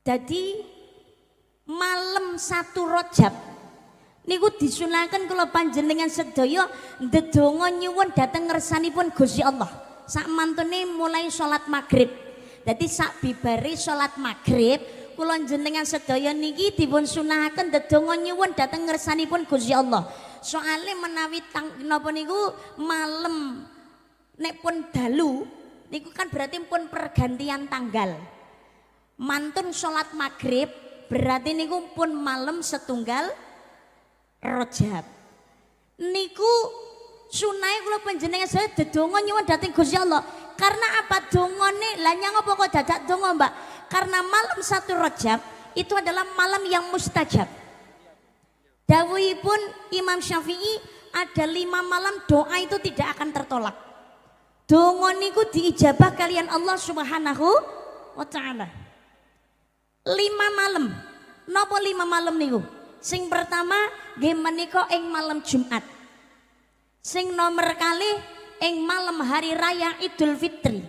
Dadi malam 1 Rajab niku disunaken kula panjenengan sedaya ndedonga nyuwun dhateng ngersanipun Gusti Allah. Sak mantune mulai salat maghrib. Dadi sak bibare salat maghrib kula jenengan sedaya niki dipun sunahaken ndedonga nyuwun dhateng ngersanipun Gusti Allah. Soale menawi napa niku malam nek pun dalu niku kan berarti pun pergantian tanggal. Mantun salat maghrib berarti niku pun malam 1 Rajab. Niku sunahe kula panjenengan saya dedonga nyuwun dhateng Gusti Allah. Karena apa dongane? Lah nyang apa kok dadak donga, Mbak? Karena malam 1 Rajab itu adalah malam yang mustajab. Dawuhipun Imam Syafi'i ada 5 malam doa itu tidak akan tertolak. Donga niku diijabah kalian Allah Subhanahu wa taala. 5 malam. Napa 5 malam niku? Sing pertama nggih menika ing malam Jumat. Sing nomor kalih ing malam hari raya Idul Fitri.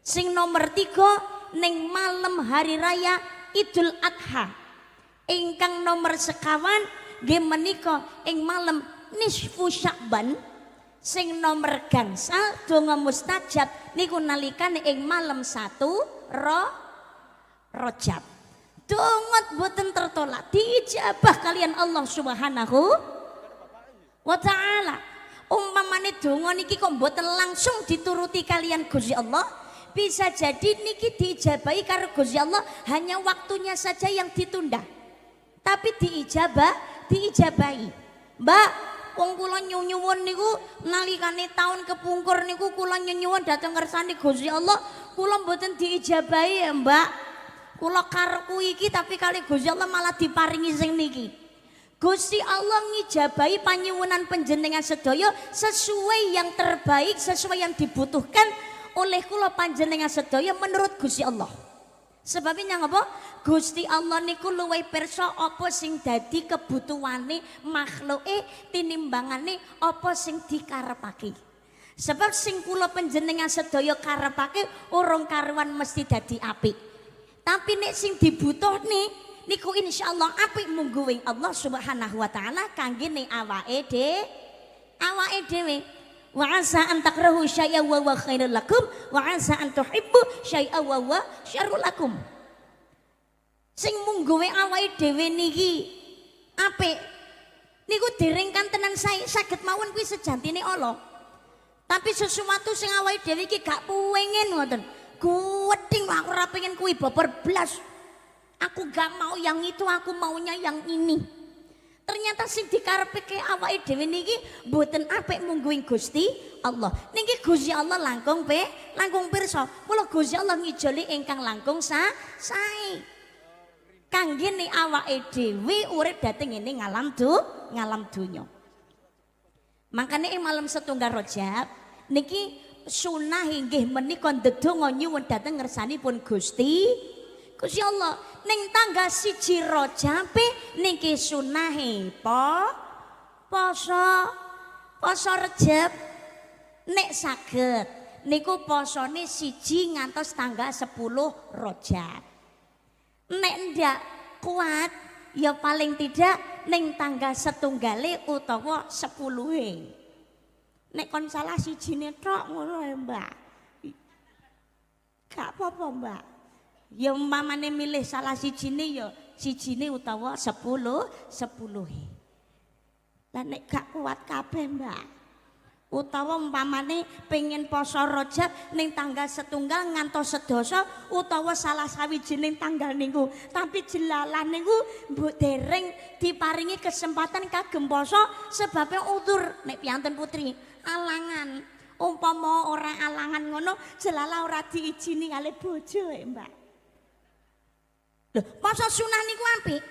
Sing nomor 3 ning malam hari raya Idul Adha. Ingkang nomor sekawan nggih menika ing malam nisfu Sya'ban. Sing nomor gangsal donga mustajab niku nalikane ing malam 1 Rajab. Dongot boten tertolak diijabah kalian Allah Subhanahu wa taala. Umpamane donga niki kok boten langsung dituruti kalian Gusti Allah, bisa jadi niki diijabahi karo Gusti Allah hanya waktunya saja yang ditunda. Tapi diijabahi. Mbak, wong kula nyuwun niku nalikane taun kepungkur niku kula nyuwun dhateng ngersane Gusti Allah, kula mboten diijabahi ya, Mbak. Kula karepku iki tapi kali Gusti Allah malah diparingi sing niki. Gusti Allah ngijabahi panyuwunan panjenengan sedaya sesuai yang terbaik, sesuai yang dibutuhkan oleh kula panjenengan sedaya menurut Gusti Allah. Sebabnya ngapa? Gusti Allah niku luwih pirsa apa sing dadi kebutuhane makhluke tinimbangane apa sing dikarepake. Sebab sing kula panjenengan sedaya karepake urung karuan mesti dadi apik. Tapi nek sing dibutuhne niku insyaallah apik munggu wing Allah Subhanahu wa taala kangge ning awake dhewe. Wa asa an takrahu syai'an wa huwa khairul lakum wa asa an tuhibbu syai'an wa huwa syarrul lakum. Sing munggu wing awake dhewe niki apik niku dereng kantenan saged mawon kuwi sejantine Allah. Tapi sesuatu sing awake dhewe iki gak puwengen ngoten. Kuweting aku ora pengen kuwi babar blas. Aku gak mau yang itu, aku maunya yang ini. Ternyata sing dikarepke awake dhewe niki mboten apik mungguing Gusti Allah. Niki Gusti Allah langkung pirsa. Mula Gusti Allah ngijoli ingkang langkung sae. Kangge ning awake dhewe urip dhateng ngene ngalam donya. Makane ing malam 1 Rajab niki sunah inggih menika ndedonga nyuwun dhateng ngersanipun Gusti Allah. Ning tanggal 1 Rajab niki sunahe poso Rejab. Nek saged niku posone 1 ngantos tanggal 10 Rajab. Nek ndak kuat ya paling tidak ning tanggal 1 utawa 10. Nek kon salah sijine tok ngono ya, Mbak. Gak apa-apa, Mbak. Ya umpamane milih salah sijine ya sijine utawa 10. Lah nek gak kuat kabeh, Mbak. Utawa umpamane pengen poso Rajab ning tanggal 1 ngantos 11 utawa salah sawijining tanggal niku. Tapi jelalah niku mbok dereng diparingi kesempatan kagem poso sebabnya udzur nek piyanten putri. Alangan umpama ora alangan ngono jelalah ora diijini kali bojo Mbak. Loh, puasa sunah niku apik.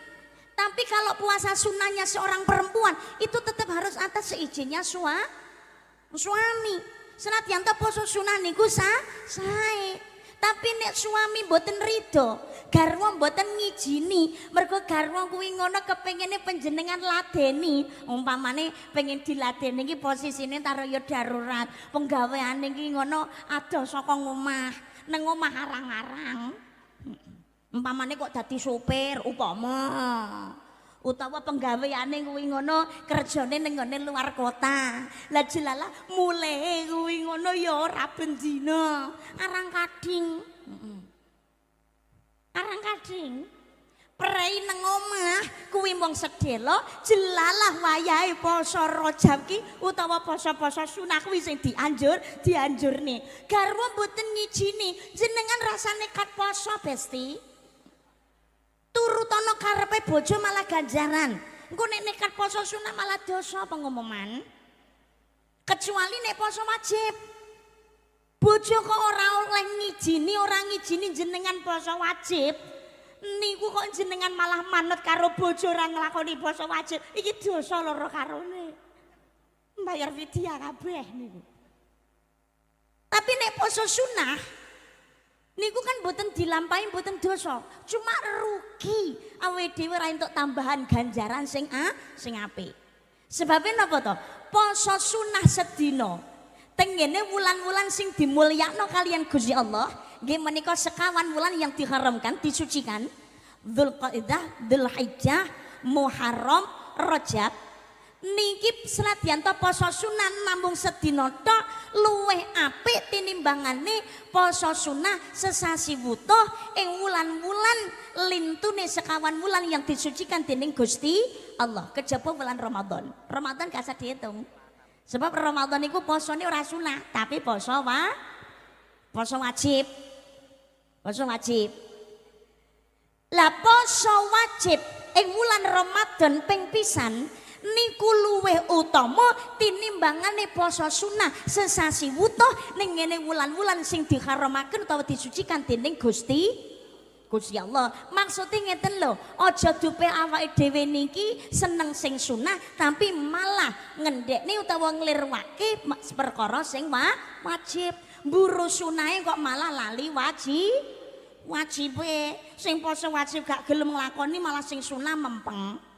Tapi kalau puasa sunahnya seorang perempuan itu tetap harus atas seizinnya suami. Senadyan ta puasa sunah niku sae. Tapi nek suami mboten rido, garwa mboten ngijini, mergo garwa kuwi ngono kepengine panjenengan ladeni. Umpamane pengen diladeni iki posisine taro ya darurat. Penggaweane iki ngono adoh saka omah, nang omah arang-arang. Umpamane kok dadi sopir utawa penggaweane kuwi ngono kerjane ning nggone luar kota. Lah jelalah mulai kuwi ngono ya ora bendina, arang kading. Arang kading. Prei nang omah kuwi mung sedelo jelalah wayahe poso Rajab ki utawa poso-poso sunah kuwi sing dianjurne. Garwa mboten ngijini jenengan rasane kat poso Besti. Turutono karepe bojo malah ganjaran. Engko nek nekat poso sunah malah dosa pengumuman. Kecuali nek poso wajib. Bojo kok ora oleh ngijini, jenengan poso wajib. Niku kok jenengan malah manut karo bojo ora nglakoni poso wajib. Iki dosa loro karone. Mbayar fidyah kabeh niku. Tapi nek poso sunah niku kan boten dilampahi boten dosa, cuma rugi awake dhewe ora entuk tambahan ganjaran sing apik. Sebabe napa to? Poso sunah sedina. Tengene wulan-wulan sing dimulyakno kalian Gusti Allah, nggih menika sekawan wulan yang diharamkan, disucikan. Dzulqa'dah, Dzulhijjah, Muharram, Rajab. Niki senadyan to poso sunah namung sedina tok luwih apik tinimbangane poso sunah sesasi wutuh ing wulan-wulan lintune sekawan wulan yang disucikan dening Gusti Allah kejaba wulan Ramadan. Ramadan gak usah diitung. Sebab Ramadan iku posone ora sunah, tapi poso wajib. Poso wajib. Lah poso wajib ing wulan Ramadan ping pisan niku luwih utama tinimbangane poso sunah sesasi wutuh ning ngene wulan-wulan sing diharamaken utawa disucikan dening Gusti Allah. Maksudnya ngeten lho, aja dupe awake dhewe niki seneng sing sunah tapi malah ngendekne utawa nglirwake perkara sing wajib. Mburu sunahe kok malah lali wajibe. Sing poso wajib gak gelem nglakoni malah sing sunah mempeng.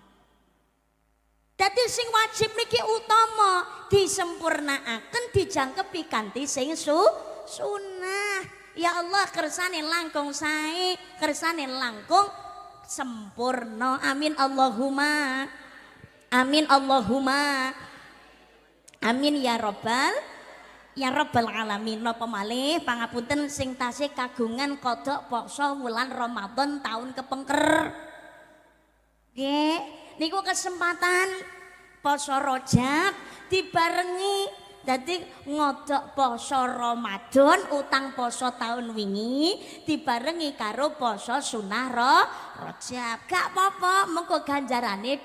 Dadi sing wajib niki utama disempurnakaken dijangkepi kanthi sing sunah. Ya Allah kersane langkung sae, kersane langkung sempurna. Amin Allahumma. Amin Allahumma. Amin ya rabbal alamin. Napa malih pangapunten sing tasih kagungan kodhok poso wulan Ramadan taun kepengker. Nggih. Niku kesempatan poso Rajab dibarengi dadi ngodok poso Ramadan utang poso tahun wingi dibarengi karo poso sunah Rajab. Gak apa-apa mengko ganjarane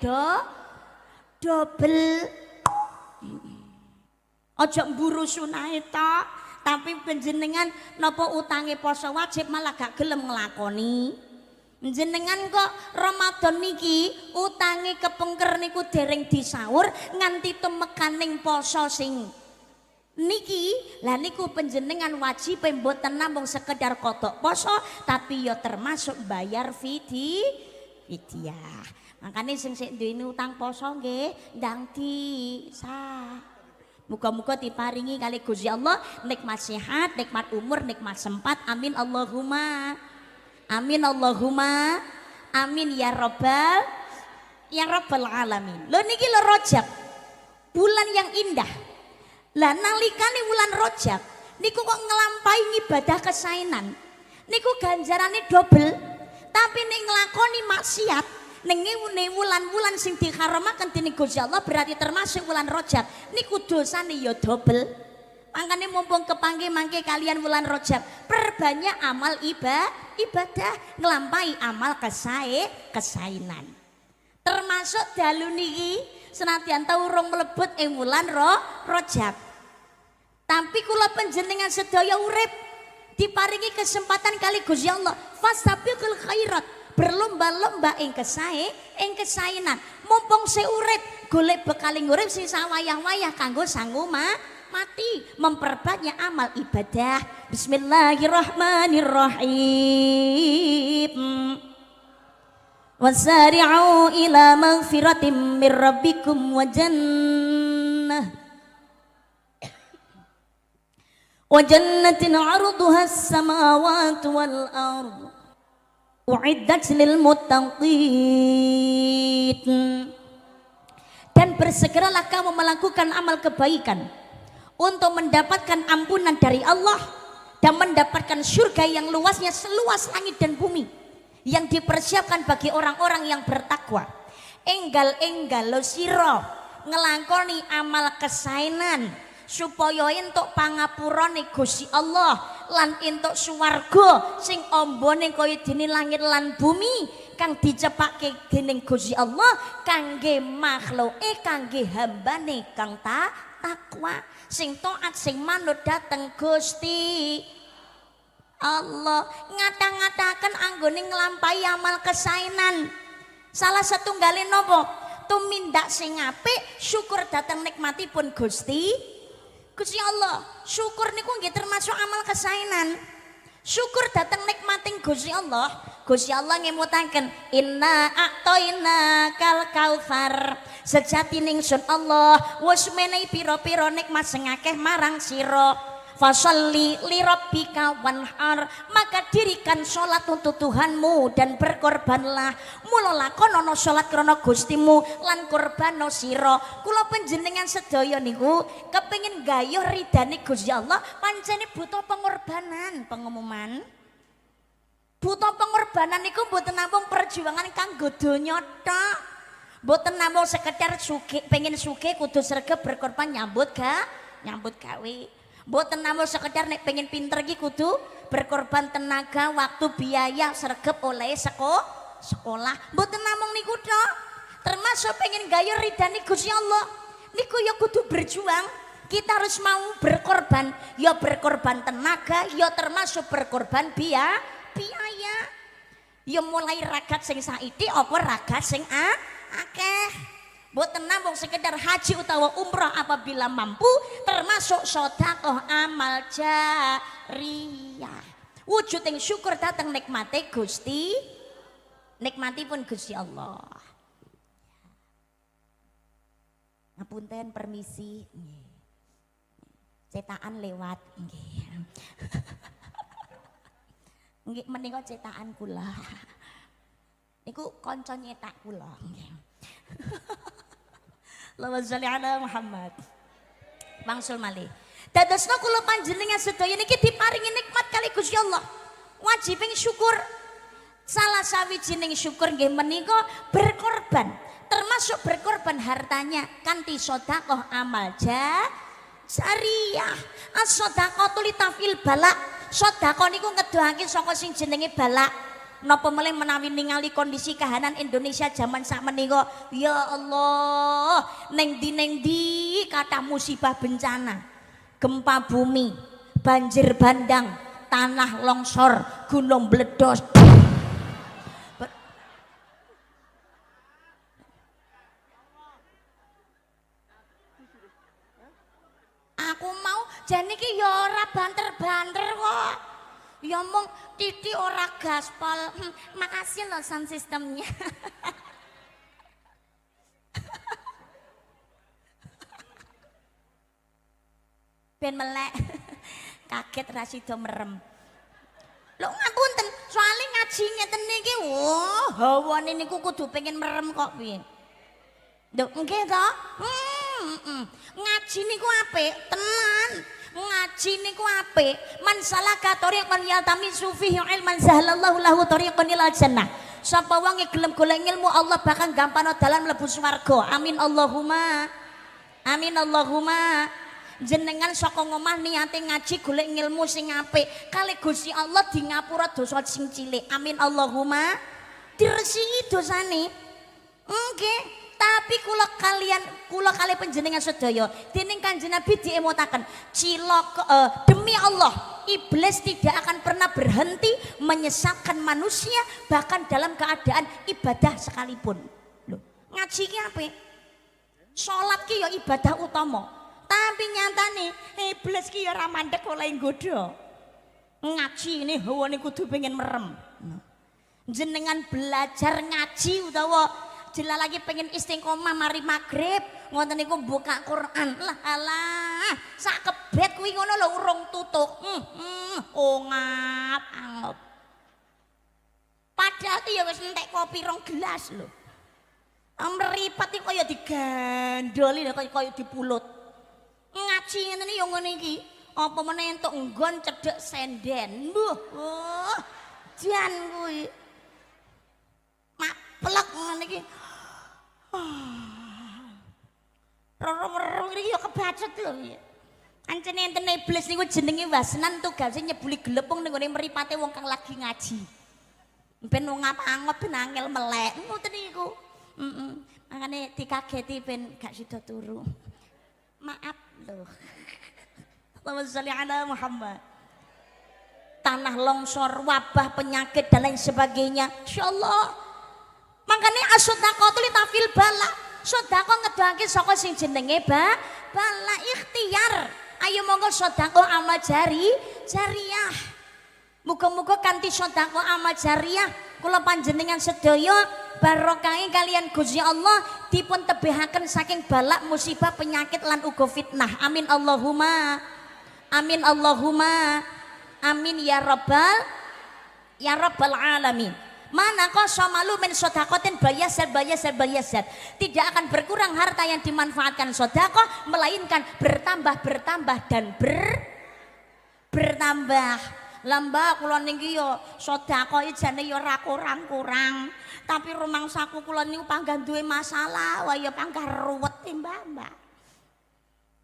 double. Aja mburu sunahe tok, tapi panjenengan napa utange poso wajib malah gak gelem nglakoni. Jenengan kok Ramadan niki utange kepengker niku dereng disaur nganti temekaning poso sing niki. Lah niku panjenengan wajib mboten namung sekedar kodok poso tapi ya termasuk bayar fidyah. Makane sing sik duweni utang poso nggih ndang disah. Muga-muga diparingi kali Gusti Allah nikmat sehat, nikmat umur, nikmat sempat. Amin Allahumma. Amin Allahumma. Amin ya rabbal alamin. Lho niki lho Rajab. Bulan yang indah. Lah nalikane wulan Rajab niku kok nglampahi ibadah kesainan. Niku ganjarane double. Tapi nek nglakoni maksiat ning wulan-wulan sing diharamaken dening Gusti Allah berarti termasuk wulan Rajab. Niku dosane ya double. Makanya mumpung kepanggih mangke kalian wulan Rajab perbanyak amal ibadah nglampahi amal kesainan. Termasuk dalu niki senadyan ta urung mlebet ing wulan Rajab. Tapi kula panjenengan sedaya urip diparingi kesempatan kali Gusti Allah fastabiqul khairat, berlomba-lomba ing kesainan. Mumpung urip golek bekaling urip sing sawayah-wayah kanggo sangu mati memperbanyak amal ibadah. Bismillahirrahmanirrahim. Wasari'u ila maghfiratin mir rabbikum wa jannatin 'arduha as-samawati wal ardh uiddat lil muttaqin. Dan bersegeralah kamu melakukan amal kebaikan untuk mendapatkan ampunan dari Allah dan mendapatkan surga yang luasnya seluas langit dan bumi yang dipersiapkan bagi orang-orang yang bertakwa. Enggal-enggal lo siro ngelangkoni amal kesainan supaya entuk pangapurane Gusti Allah lan entuk swarga sing ambane kaya dene langit lan bumi kang dicepake dening Gusti Allah kangge makhluke kangge hambane kang takwa sing taat sing manut dateng Gusti Allah. Ngata-ngataken anggone nglampahi amal kesainan salah setunggalé napa tumindak sing apik syukur dateng nikmatipun Gusti Allah. Syukur niku nggih termasuk amal kesainan. Syukur datang nikmating Gusti Allah. Gusti Allah ngemutaken inna a'toina kal kautsar. Sejati ningsun Allah wis menehi pira-pira nikmat sing akeh marang sira. Fasalli li rabbika wanhar, maka dirikan sholat untuk Tuhanmu dan berkorbanlah. Mula lakonono sholat krana Gustimu lan korbano sira. Kula panjenengan sedaya niku kepengin gayuh ridane Gusti Allah pancene butuh pengorbanan. Pengumuman butuh pengorbanan niku mboten namung perjuangan kanggo donya tok. Mboten namung sekedar sugih pengen sugih kudu sregep berkorban nyambut gawe. Mboten namung sekedar nek pengen pinter iki kudu berkorban tenaga, waktu, biaya sregep oleh sekolah. Mboten namung niku tok. Termasuk pengen gayuh ridane Gusti Allah. Niku ya kudu berjuang. Kita harus mau berkorban, ya berkorban tenaga, ya termasuk berkorban biaya. Ya mulai ragat sing saiki apa ragat sing akeh. Boten namung sekedar haji utawa umrah apabila mampu, termasuk sedekah amal jariyah. Wujuding syukur datang nikmati nikmatipun Gusti Allah. Ngapunten permisi. Cetakan lewat nggih. Nggih menika cetakan kula. Niku kanca nyetak kula nggih. Allahumma sholli ala Muhammad. Mangsul malih. Dadosna kula panjenengan sedaya niki diparingi nikmat kali Gusti Allah. Wajib syukur. Salah sawijining syukur nggih menika berkorban. Termasuk berkorban hartanya kanthi sedekah amal jariyah. As-shadaqatu litafil bala. Sedekah niku ngedohake saka sing jenenge bala. Napa melih menawi ningali kondisi kahanan Indonesia zaman sakmenika, ya Allah, neng di kathah musibah bencana, gempa bumi, banjir bandang, tanah longsor, gunung meledos. Aku mau jane iki ya ora banter-banter kok. Ya mong titik ora gaspol. Makasih loh sound systemnya. Ben melek. Kaget ra sida merem. Lho ngapunten, soalnya ngaji ngeten niki, hawane niku kudu pengen merem kok piye. Lho nggih to? Ngaji niku apik tenan. Ngaji niku apik. Man salaka tariqan yaltamisu fihi ilman sahalallahu lahu tariqan ilal jannah. Sapa wong gelem golek ilmu Allah bakal gampano dalan mlebu swarga. Amin Allahumma. Amin Allahumma. Jenengan saka ngomah niate ngaji golek ilmu sing apik. Kali Gusti Allah di ngapura dosa sing cilik. Amin Allahumma. Diresiki dosane. Nggih. Tapi kula kali panjenengan sedaya dening Kanjeng Nabi diemutaken cilaka demi Allah iblis tidak akan pernah berhenti menyesatkan manusia bahkan dalam keadaan ibadah sekalipun. Loh, ngaji ki apik. Salat ki ya ibadah utama. Tapi nyatane iblis ki ya ora mandek oleh nggodha. Ngaji ini hawane kudu pengen merem. Jenengan belajar ngaji utawa jela lagi pengen istiqomah mari maghrib ngoten niku buka Quran lah alah sak kebet kuwi ngono lho urung tutuk ongap angop Padahal ki ya wis entek kopi 2 gelas lho. Mripat iki kaya digandoli kaya dipulut. Ngaji ngene ya ngene iki. Apa meneh entuk nggon cedhek senden. Mbuh. Jan kuwi. Maplek ngene iki. Roro iki ya kebacut lho ya. Ancene enten iblis niku jenenge wasnan tugase nyebuli glepung ning gone mripate wong kang lagi ngaji. Ben wong ngap-angop ben angel melek. Ngoten niku. Makane dikageti ben gak sida turu. Maaf lho. Allahumma sholli ala Muhammad. Tanah longsor, wabah, penyakit dan lain sebagainya. Insyaallah. Makane as-shadaqatu li tafil bala. Sedekah ngedoake saka sing jenenge bala ikhtiar. Ayo monggo sedekah amal jariah. Muga-muga kanthi sedekah amal jariah kula panjenengan sedaya barokahe kalian Gusti Allah dipun tebihaken saking balak musibah penyakit lan uga fitnah. Amin Allahumma. Amin Allahumma. Amin ya rabbal alamin. Mana qasamalu min shadaqatin bayasat. Tidak akan berkurang harta yang dimanfaatkan sedekah melainkan bertambah dan bertambah. Lamba kula niki yo sedekah jane yo ora kurang-kurang. Tapi rumangsaku kula niku panggah duwe masalah, wah ya panggah ruwet Mbak.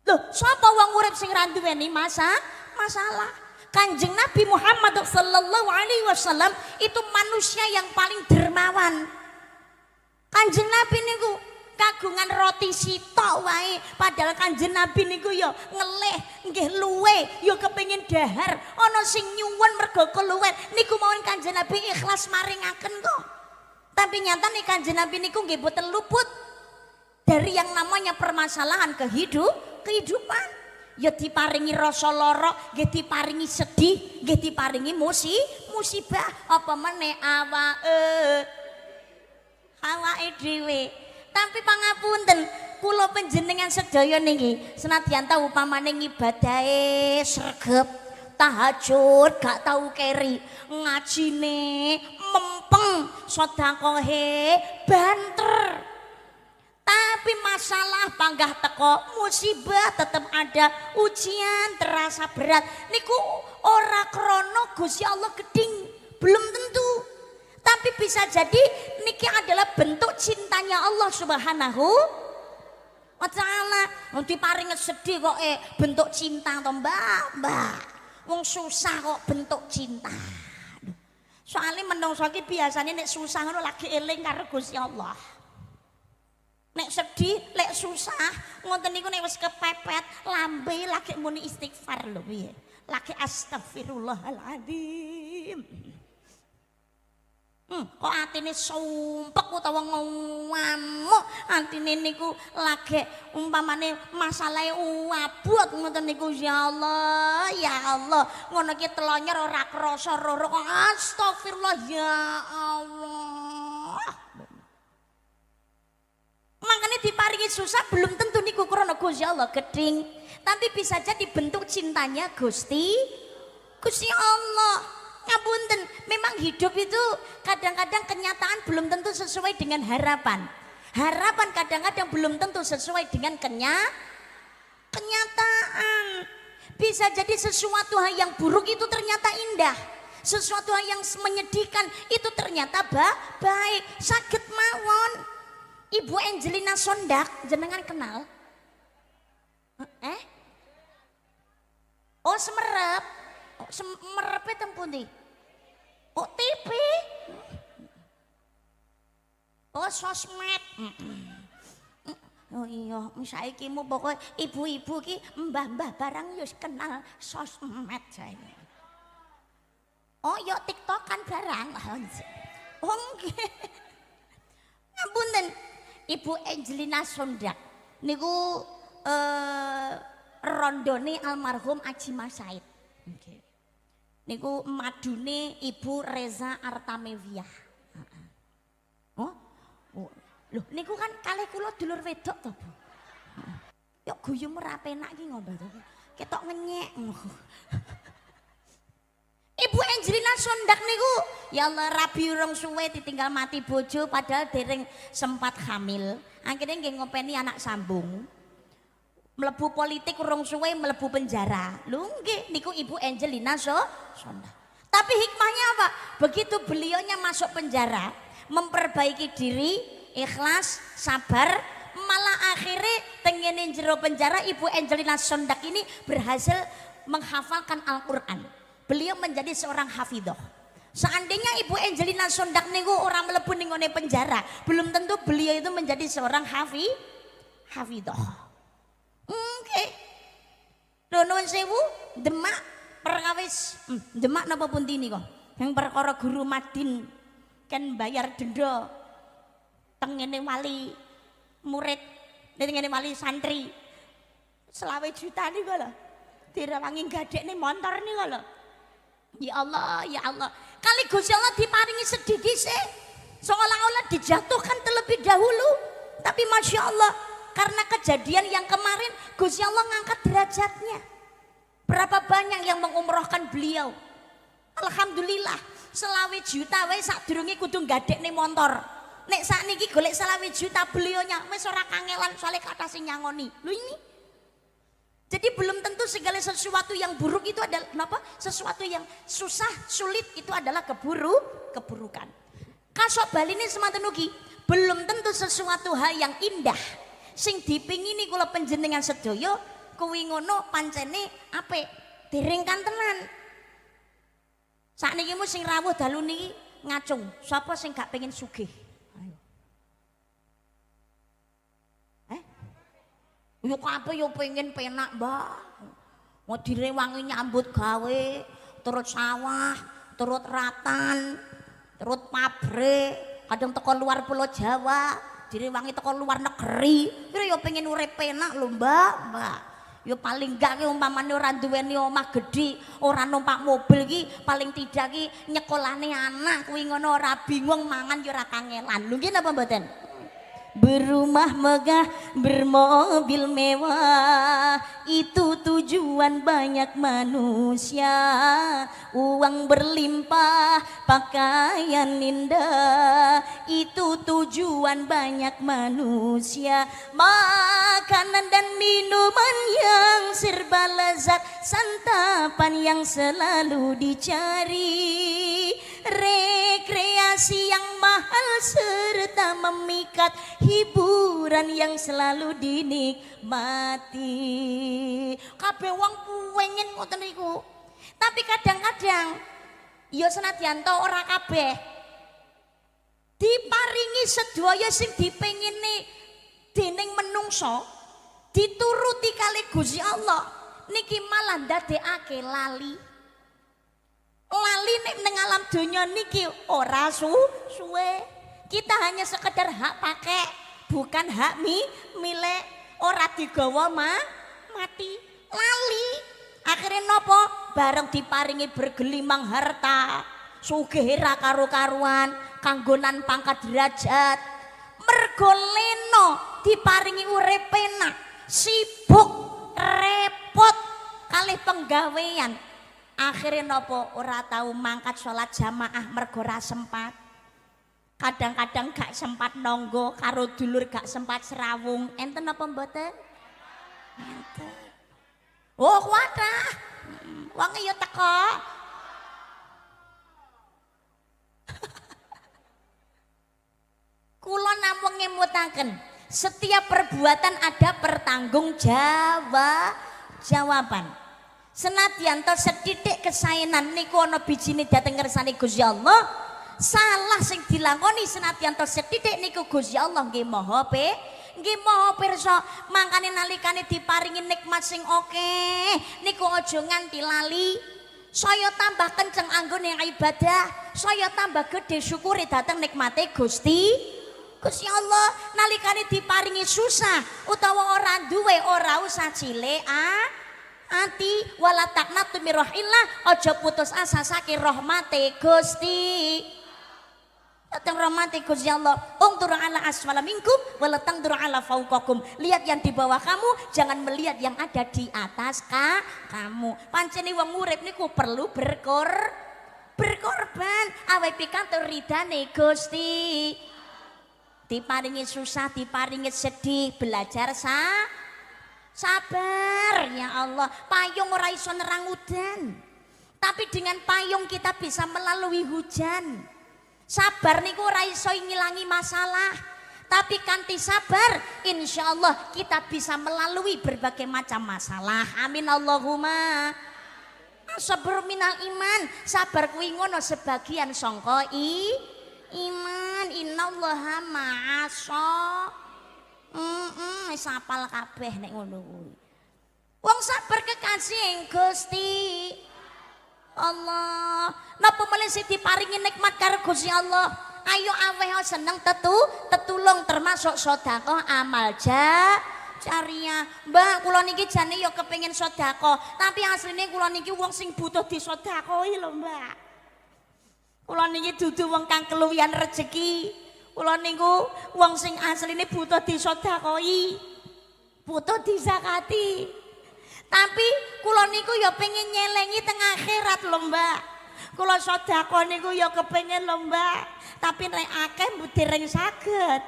Loh, sapa wong urip sing ra duweni masalah? Kanjeng Nabi Muhammad sallallahu alaihi wasallam itu manusia yang paling dermawan. Kanjeng Nabi niku kagungan roti sitok wae, padahal Kanjeng Nabi niku ya ngelih nggih luwe ya kepengin dahar, ana sing nyuwun mergo keluwen niku mawon Kanjeng Nabi ikhlas maringaken kok. Tapi nyata nih Kanjeng Nabi niku nggih boten luput dari yang namanya permasalahan kehidupan. Ya diparingi rasa lara, nggih diparingi sedih, nggih diparingi musibah, apa meneh awake dhewe. Tapi pangapunten, kula panjenengan sedaya niki senadyan ta upamane ngibadahe sregep, tahajud gak tau keri, ngajine mempeng, sedekahe banter. Tapi masalah panggah teko, musibah tetap ada, ujian terasa berat. Niku ora krono Gusti Allah geding, belum tentu. Tapi bisa jadi niki adalah bentuk cintanya Allah Subhanahu wa taala. Nanti paring sedih kok bentuk cinta to, Mbak. Wong susah kok bentuk cinta. Soalnya menungso iki biasane nek susah ngono lagi eling karo Gusti Allah. Nek sedih, lek susah, ngoten niku nek wis kepepet, lambe lagi muni istighfar lho piye. Lagi astagfirullahaladzim. Kok atine sumpek utawa ngamuk, atine niku lagi umpamane masalahe abot ngoten niku ya Allah, ngono ki telonyor ora krasa roro kok astagfirullah ya Allah. Makanya diparingi susah belum tentu niku krana Gusti Allah geding, tapi bisa jadi bentuk cintanya Gusti Allah. Ngapunten, memang hidup itu kadang-kadang kenyataan belum tentu sesuai dengan harapan. Harapan kadang-kadang belum tentu sesuai dengan kenyataan. Bisa jadi sesuatu hal yang buruk itu ternyata indah. Sesuatu hal yang menyedihkan itu ternyata baik. Saged mawon. Ibu Angelina Sondak, jenengan kenal? Oh Semerep. Oh, Semerep itu pundi? Oh TV. Oh sosmed. Oh iya, saiki mu pokoknya ibu-ibu ki mbah-mbah barang yus kenal sosmed saya. Oh yo TikTokan barang. Oh nggih. Ngapunten. Ibu Angelina Sondak niku rondone almarhum Aji Mas Said. Okay. Niku madune Ibu Reza Artamevia. Oh, loh niku kan kalih kula dulur wedok to, Bu. Yo guyum ora penak iki ngombe to. Ketok ngenyek. Ibu Angelina Angelina Sondak niku ya Allah rabi urung suwe ditinggal mati bojo padahal dereng sempat hamil. Akhirnya nggih ngopeni anak sambung. Mlebu politik urung suwe mlebu penjara. Lho nggih niku Ibu Angelina Sondak. Tapi hikmahnya apa? Begitu beliaunya masuk penjara, memperbaiki diri, ikhlas, sabar, malah akhirnya tengene jero penjara Ibu Angelina Sondak ini berhasil menghafalkan Al-Quran. Beliau menjadi seorang hafidhah. Seandainya Ibu Angelina Sondak niku orang mlebu ning ngone penjara, belum tentu beliau itu menjadi seorang hafidhah. Oke. Nuwun sewu, Demak perkawis Demak napa pundi nika? Yang perkara guru Madin kan bayar denda tengene wali murid tengene wali santri 20 juta niku lho. Direwangi gadekne motor niku lho. Ya Allah, ya Allah. Kali Gusti Allah diparingi sedikit sih, seolah-olah dijatuhkan terlebih dahulu. Tapi Masya Allah, karena kejadian yang kemarin Gusti Allah ngangkat derajatnya. Berapa banyak yang mengumrohkan beliau. Alhamdulillah 20 juta wae sadurunge kudu gadekne motor. Nek sakniki golek 20 juta beliaunya wis ora kangelan soalnya kata sing nyangoni. Lho ini. Jadi belum tentu segala sesuatu yang buruk itu adalah kenapa? Sesuatu yang susah, sulit itu adalah keburukan. Kasok baline semanten ugi, belum tentu sesuatu hal yang indah sing dipingini kula panjenengan sedaya kuwi ngono pancene apik, dereng kantenan. Sakniki mu sing rawuh dalu niki ngacung, sapa sing gak pengen sugih? Ayo. Yo kabeh yo pengen penak, Mbak. Mau direwangi nyambut gawe, turut sawah, turut ratan, turut pabrik, kadang teko luar Pulau Jawa, direwangi teko luar negeri. Kira yo pengen urip penak lho, Mbak. Yo paling gak ki umpamane ora duweni omah gedhi, ora numpak mobil ki, paling tidak ki nyekolahne anak kuwi ngono ora bingung mangan yo ora kangelan. Lho nggih napa mboten? Berumah megah, bermobil mewah, itu tujuan banyak manusia. Uang berlimpah, pakaian indah, itu tujuan banyak manusia. Makanan dan minuman yang serba lezat, santapan yang selalu dicari, rekreasi yang mahal serta memikat, hiburan yang selalu dinikmati. Kabeh wong pengen ngoten niku. Tapi kadang-kadang ya senadyan to ora kabeh diparingi sedaya sing dipengini dening menungso dituruti kali Gusti Allah niki malah ndadekake lali. Lali nek ning alam donya niki ora suwe. Kita hanya sekedar hak pakai, bukan hak milik. Ora digawa mati. Lali. Akhirnya nopo? Bareng diparingi bergelimang harta, sugih ra karo-karuan, kanggonan pangkat derajat. Mergo leno diparingi urip penak, sibuk, repot kalih penggawean. Akhirnya nopo? Ora tahu mangkat sholat jamaah mergo ra sempat. Kadang-kadang gak sempat nonggo karo dulur, gak sempat serawung. Enten apa mboten? Enten. Oh kuatah. Wong ya teko. Kula namung ngemutaken, setiap perbuatan ada jawaban. Senadyan to sethithik kesaenan niku ana bijine dhateng ngersane Gusti Allah, salah sing dilakoni senadyan to sethithik niku Gusti Allah nggih Maha pirsa. Mangkane nalikane diparingi nikmat sing akeh niku aja nganti lali. Saya tambah kenceng anggone ibadah, saya tambah gede syukuri dhateng nikmate Gusti Allah. Nalikane diparingi susah utawa ora duwe, ora usah cilik ati, wala taqnatu min rahmatillah, aja putus asa saking rahmate Gusti. Datang rahmati Gusti Allah. Ungturu ala asfala minkum wala tangduru ala fauqakum. Lihat yang di bawah kamu, jangan melihat yang ada di atas kamu. Pancene wong urip niku perlu berkorban. berkorban awe pikantuk ridane Gusti. Diparingi susah, diparingi sedih, belajar sabar ya Allah. Payung ora iso nerang udan, tapi dengan payung kita bisa melalui hujan. Sabar niku ora iso ngilangi masalah, tapi kanthi sabar insya Allah kita bisa melalui berbagai macam masalah. Amin Allahumma. Sabar minal iman, sabar kuwi ngono sebagian sangka iman. Innallaha ma'asa. Wis apal kabeh nek ngono kuwi. Wong sabar kekasih Gusti Allah. Napa meneh sing diparingi nikmat karo Gusti Allah. Ayo aweh seneng tetulung termasuk sedekah amal Jariah. Mbak, kula niki jane ya kepengin sedekah, tapi asline kula niki wong sing butuh disedekahi lho, Mbak. Kula niki dudu wong kang keluwihan rejeki. Kula niku wong sing asline butuh disedekahi, butuh dizakati. Tapi kula niku ya pengen nyelengi teng akhirat lho, Mbak. Kula sedekah niku ya kepengin lho, Mbak. Tapi nek akeh dereng saged.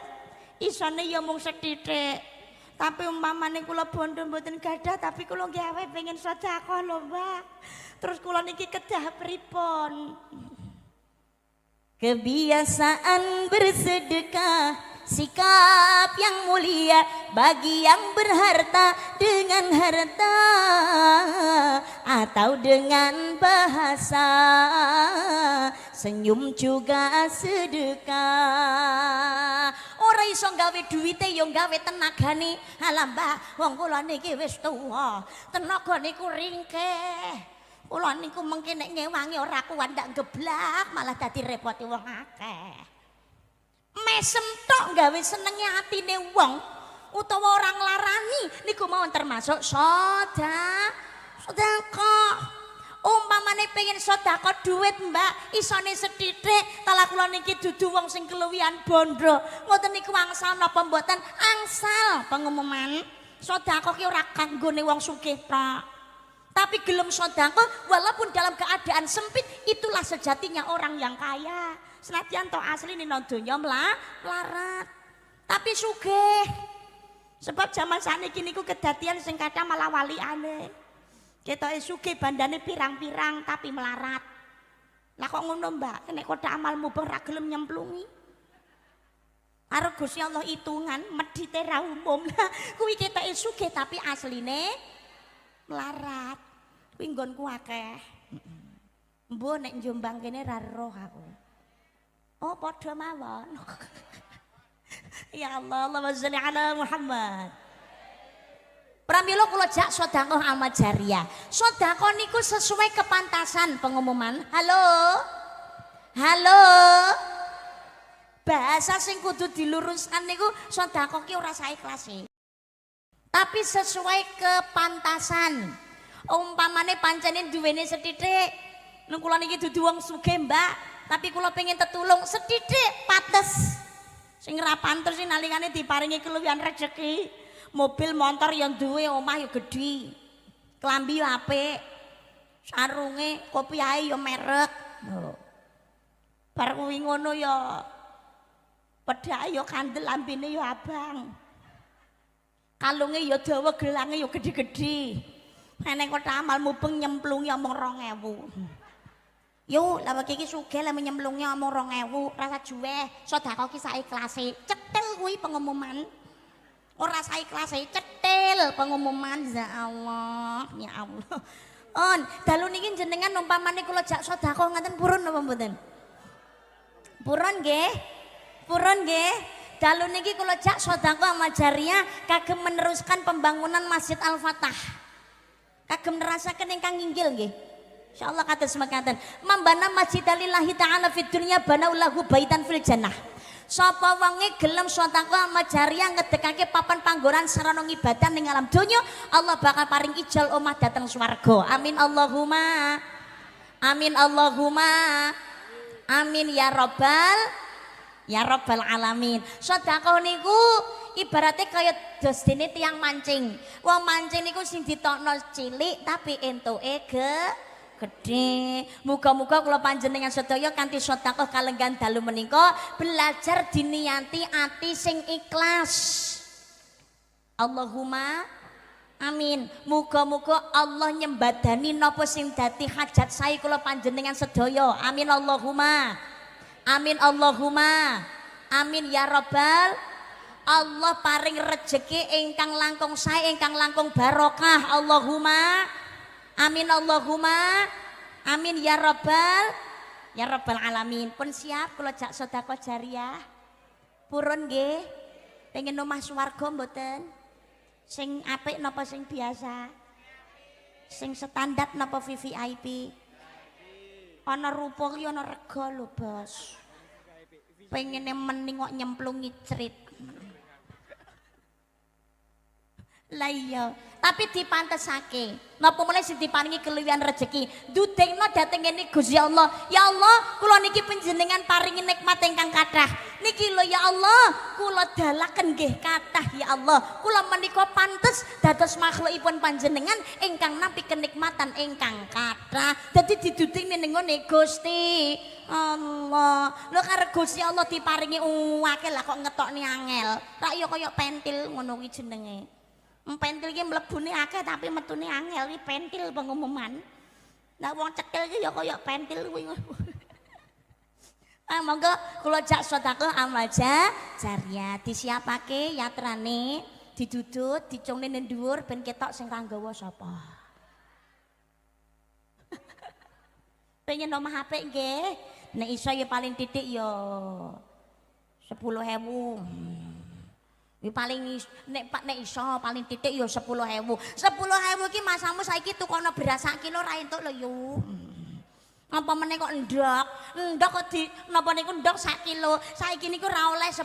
Isane ya mung sethithik. Tapi umpamane kula bondo mboten gadah, tapi kula nggih awe pengen sedekah lho, Mbak. Terus kula niki kedah pripun? Kebiasaan bersedekah, sikap yang mulia bagi yang berharta dengan harta atau dengan bahasa, senyum juga sedekah. Ora iso gawe duwite ya gawe tenagane. Halah Mbah, wong kula niki wis tuwa, tenaga niku ringkeh. Kula niku mengke nek ngewangi ora kuat ndak geblak, malah dadi repoti wong akeh. Mesem tok gawe senenge atine wong utawa orang larani niku mawon termasuk sedekah. Umpamane pengen sedekah duit, Mbak, isone sethithik, tala kula niki dudu wong sing keluwihan bondo. Ngoten niku angsal napa mboten? Angsal pengumuman. Sedekah ki ora kanggone wong sugih tok. Tapi gelem sedekah walaupun dalam keadaan sempit, itulah sejatinya orang yang kaya. Senajan to asline nang donya melarat. Tapi sugih. Sebab zaman saniki niku kedadian sing kathah malah waliane. Ketoke sugih bandane pirang-pirang tapi melarat. Lah kok ngono, Mbak? Nek kodak amalmu beng ra gelem nyemplungi. Karo Gusti Allah hitungan medhite ra umum. Lah kuwi ketoke sugih tapi asline melarat. Kuwi nggonku akeh. Mbok nek Jombang kene ra roh aku. Oh, padha mawon. Ya Allah, Allahumma sholli ala Muhammad. Pramila kula jak sedekah amal jariah. Sedekah niku sesuai kepantasan pengumuman. Halo. Halo. Bahasa sing kudu diluruskan niku sedekah ki ora saiklase. Tapi sesuai kepantasan. Umpamane pancene duwene sethithik. Nek kula niki dudu wong sugih, Mbak, tapi kula pengen tetulung sethithik pates. Sing ra pantes sing nalikane diparingi keluwihan rezeki. Mobil motor yang duwe, omah yo gedhi. Klambi yo apik. Sarunge, kopiahe yo merek. Bar kuwi ngono yo pedhae yo kandel, lambene yo abang. Kalunge yo dawa, gelange yo gedhe-gedhe. Nek kok amal mubeng nyemplungi omong 2000. Yo, lah iki sugih lah nyemplungi omong 2000, rasa juweh, sedekah ki saiklase. Cetil kuwi pengumuman. Ora saiklase, cetil pengumuman. Ya Allah, ya Allah. On, dalu niki jenengan umpamane kula jak sedekah ngaten purun napa mboten? Purun nggih. Purun nggih. Dalu niki kula jak sedekah amal jariah kagem meneruskan pembangunan Masjid Al-Fatah. Kagem nerasaken ingkang inggil nggih. Insyaallah kados mekaten. Mambana masjidalillahi ta'ala fid dunya banaulahu baitan fil jannah. Sapa wonge gelem sedekah amal jariah ngedekake papan panggonan sarana ibadah ning alam donya, Allah bakal paring ijol omah dhateng swarga. Amin Allahumma. Amin Allahumma. Amin ya rabbal alamin. Sedekah niku ibaratnya kaya dosdene tiyang mancing. Wong mancing niku sing ditokno cilik tapi entuke Gede. Muga-muga kula panjenengan sedaya kanthi sedekah kalenggan dalu menika belajar diniati ati sing ikhlas. Allahumma amin. Muga-muga Allah nyembadani napa sing dadi hajat sae kula panjenengan sedaya. Amin Allahumma. Amin Allahumma. Amin ya rabbal Allah paring rejeki ingkang langkung sae ingkang langkung barokah. Allahumma amin Allahumma amin ya rabbal alamin. Pun siap kula jak sedekah jariyah purun nggih pengen omah swarga mboten sing apik napa sing biasa sing standar napa VVIP ana rupa ki ana rega lho bos pengene mending kok nyemplungi cerit lah iya tapi dipantesake napa mulai sing diparingi keluwihan rejeki dudengna dhateng ngene Gusti Allah ya Allah kula niki panjenengan paringi nikmat ingkang kathah niki lho ya Allah kula dalaken nggih kathah ya Allah kula menika pantes dados makhlukipun panjenengan ingkang nampi kenikmatan ingkang kathah dadi diduding ning ngene Gusti Allah lho karo Gusti Allah diparingi akeh lah kok ngetokne angel rak ya kaya pentil ngono kuwi jenenge pentil iki mlebune akeh tapi metune angel iki pentil pengumuman. Nah wong cekel iki ya kaya pentil kuwi. Monggo kula jak sedekah amal jariyah disiapake yatrane didudut dicungne ning dhuwur ben ketok sing kanggawa sapa. Pengen omah apik nggih. Nek iso ya paling titik ya 10.000. Paling nek iso paling titik ya 10.000. 10.000 ki masamu saiki tukono beras sak kilo ra entuk lho yo. Apa meneh kok ndok kok di napa niku ndok sak kilo. Saiki niku ra oleh 10.000.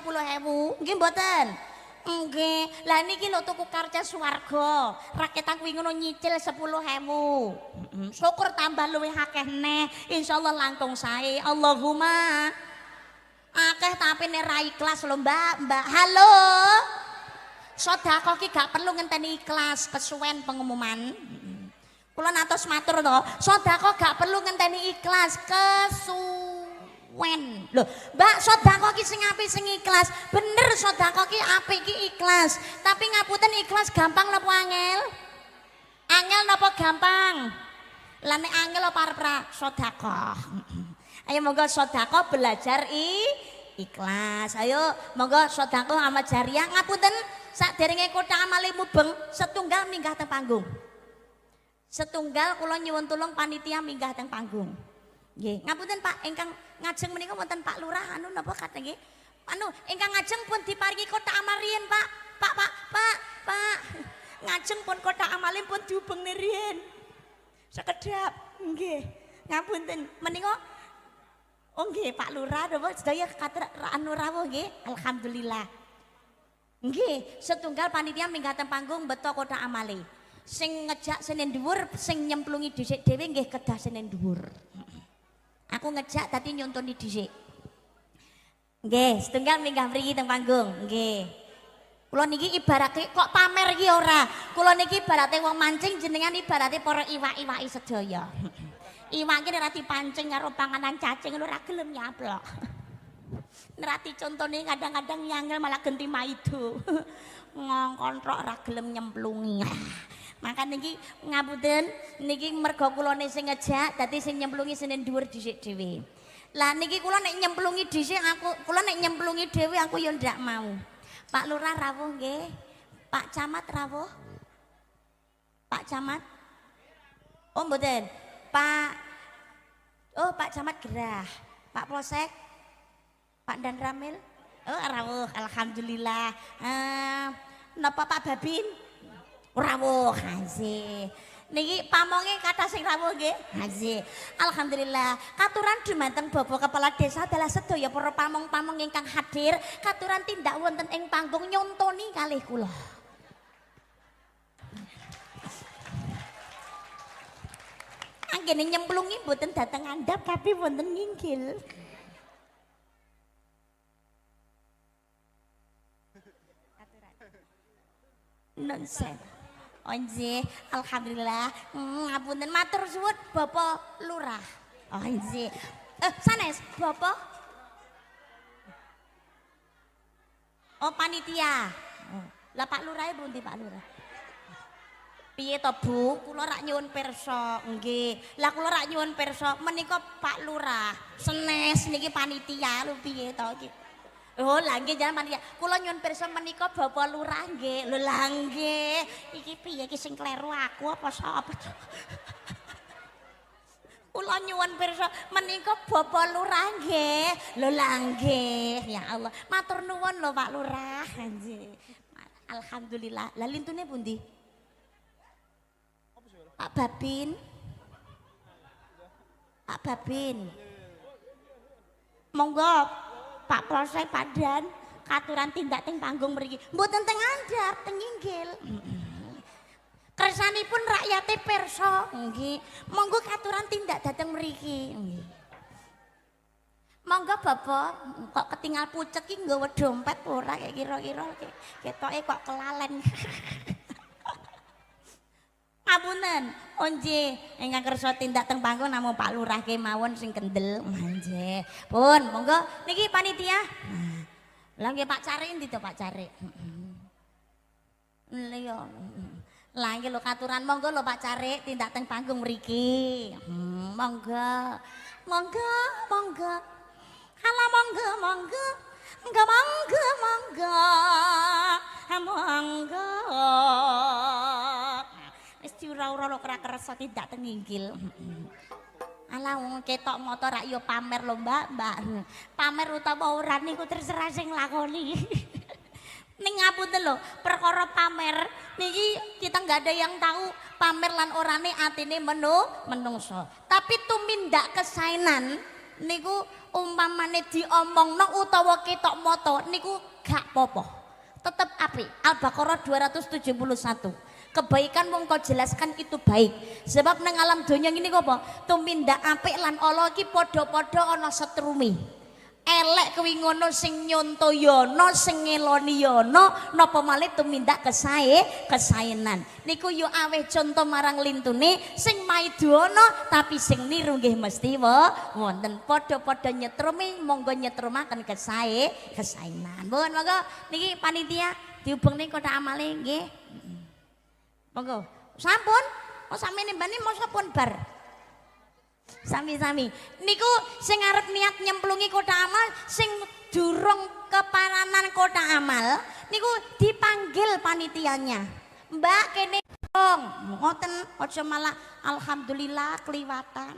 Nggih mboten? Nggih. Lah niki lho tuku karca swarga. Rakyat kuwi ngono nyicil 10.000. Syukur tambah luwih akeh neh. Insyaallah langkung sae. Allahumma akeh tapi nek ra ikhlas lho Mbak. Halo. Sedekah ki gak perlu ngenteni ikhlas kesuwen pengumuman. Kula natos matur to, sedekah gak perlu ngenteni ikhlas kesuwen. Lho, Mbak, sedekah ki sing apik sing ikhlas. Bener sedekah ki apik ki ikhlas. Tapi ngapunten ikhlas gampang napa angel? Angel napa gampang? Lah nek angel apa arep ra sedekah? Ayo monggo sedekah belajar ikhlas. Ayo monggo sedekah amal jariyah. Ngapunten saderenge kotak amale mubeng setunggal minggah teng panggung. Setunggal kula nyuwun tulung panitia minggah teng panggung. Nggih. Ngapunten Pak, ingkang ngajeng menika wonten Pak Lurah anu napa kata nggih? Anu ingkang ngajeng pun diparingi kotak amal riyen Pak. Pak. Ngajeng pun kotak amale pun diubengne riyen. Sekedap nggih. Ngapunten menika oh nggih Pak Lurah napa sedaya katur anu rawuh nggih alhamdulillah. Nggih setunggal panitia minggah teng panggung beto kotak amale. Sing ngejak senen dhuwur sing nyemplungi dhisik dhewe nggih kedah senen dhuwur. Aku ngejak dadi nyontoni dhisik. Nggih setunggal minggah mriki teng panggung nggih. Kula niki ibarate kok pamer iki ora. Kula niki ibarate wong mancing jenengan ibarate para iwak-iwaki sedaya. Iwak ki nek dipancing karo panganan cacing lho ora gelem nyaplok. Nek dicontone kadang-kadang nyangel malah genti maido. Ngongkontrok ora gelem nyemplungi. Maka niki ngapunten niki mergo kulane sing ngejak dadi sing nyemplungi senen dhuwur dhisik dhewe. Lah niki kula nek nyemplungi dhisik kula nek nyemplungi dhewe aku ya ndak mau. Pak Lurah rawuh nggih. Pak Camat rawuh. Pak Camat. Oh mboten. Pak Camat gerah. Pak Polsek, Pak Dan Ramil, rawuh, alhamdulillah. Napa Pak Babin? Rawuh, haji. Niki pamonge kata sing rawuh nggih, haji. Alhamdulillah. Katuran dumateng Bapak Kepala Desa adalah sedaya para pamong-pamong ingkang hadir. Katuran tindak wonten ing panggung nyontoni kalih kula. Anggene nyemplungi mboten dateng andhap tapi wonten nginggil. Nonsen. Oh nggih, alhamdulillah. Ngapunten matur suwun Bapak Lurah. Oh nggih. Sanes, Bapak? Oh panitia. Lah Pak Lurah pundi Pak Lurah? Piye to Bu, kula rak nyuwun pirsa. Nggih. Lah kula rak nyuwun pirsa menika Pak Lurah. Senes niki panitia lho piye to iki? Oh, lah nggih jangan panitia. Kula nyuwun pirsa menika Bapak Lurah nggih. Lho lah nggih. Iki piye iki sing kleru aku apa sapa? Kula nyuwun pirsa menika Bapak Lurah nggih. Lho lah nggih. Ya Allah. Matur nuwun lho Pak Lurah. Nggih. Alhamdulillah. Lah lintune pundi? Pak Babin. Pak Babin. Monggo Pak Polsek Padan katuran tindak teng panggung mriki. Mboten teng andhap, teng inggil. Kersanipun rakyate pirsa, nggih. Monggo katuran tindak dateng mriki, nggih. Monggo Bapak, kok ketinggal pucet ki nggawa dompet ora kayak kira-kira ketoke kok kelalen. Ngapunten, oh nggih, ingkang kersa tindak teng panggung namung Pak Lurah kemawon sing kendel. Nggih. Pun, monggo niki panitia. Lah nggih Pak Cari endi to Pak Cari? Lha lah nggih lho katuran monggo lho Pak Cari tindak teng panggung mriki. Monggo. Monggo, monggo. Hala monggo, monggo. Monggo, monggo, monggo. Monggo. Wis diura-ura ora kersa tidak teng inggil. Alah wong ketok motor rak yo pamer lho Mbak. Pamer utawa ora niku terserah sing lakoni. Ning ngapunten lho, perkara pamer niki kita nggak ada yang tahu pamer lan orane atine menungso. Tapi tumindak kesaenan niku umpamane diomongno utawa ketok moto niku gak apa-apa. Tetep apik. Al-Baqarah 271. Kebaikan wong kau jelaskan itu baik. Sebab nang alam donya ngene kok apa? Tumindak apik lan ala iki padha-padha ana setrumi. Elek kuwi ngono sing nyontoyono sing ngeloni yono napa malih tumindak kesaenan. Niku yo aweh conto marang lintune sing maidono tapi sing niru nggih mesti wonten padha-padha nyetrumi monggo nyetrumaken kesaenan. Mohon monggo niki panitia dihubungne kotak amale nggih. Monggo. Sampun? Oh sampeyan mbane mosok pun bar. Sami-sami. Niku sing arep niat nyemplungi kotak amal sing durung keparanan kotak amal niku dipanggil panitianya. Mbak kene dong. Ngoten aja malah alhamdulillah kliwatan.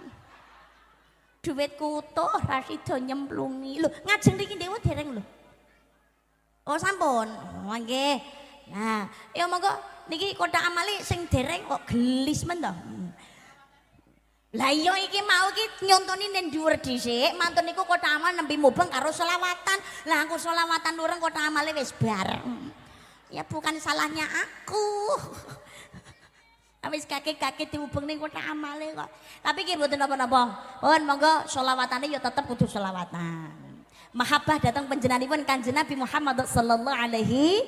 Duitku utuh ra sida nyemplungi. Lho, ngajeng niki dewe dereng lho. Oh sampun. Oh nggih. Nah, ya monggo niki kotak amali sing dereng kok gelis men to. Lah iya iki mau iki nyontoni ning dhuwur dhisik, mantun niku kotak amal nembe mubeng karo selawatan. Lah aku selawatan ureng kotak amale wis bar. Ya bukan salahnya aku. Wis kakek-kakek dihubung ning kotak amale kok. Tapi iki mboten napa-napa. Pun monggo selawatane ya tetep kudu selawatan. Mahabbah datang panjenenganipun Kanjeng Nabi Muhammad sallallahu alaihi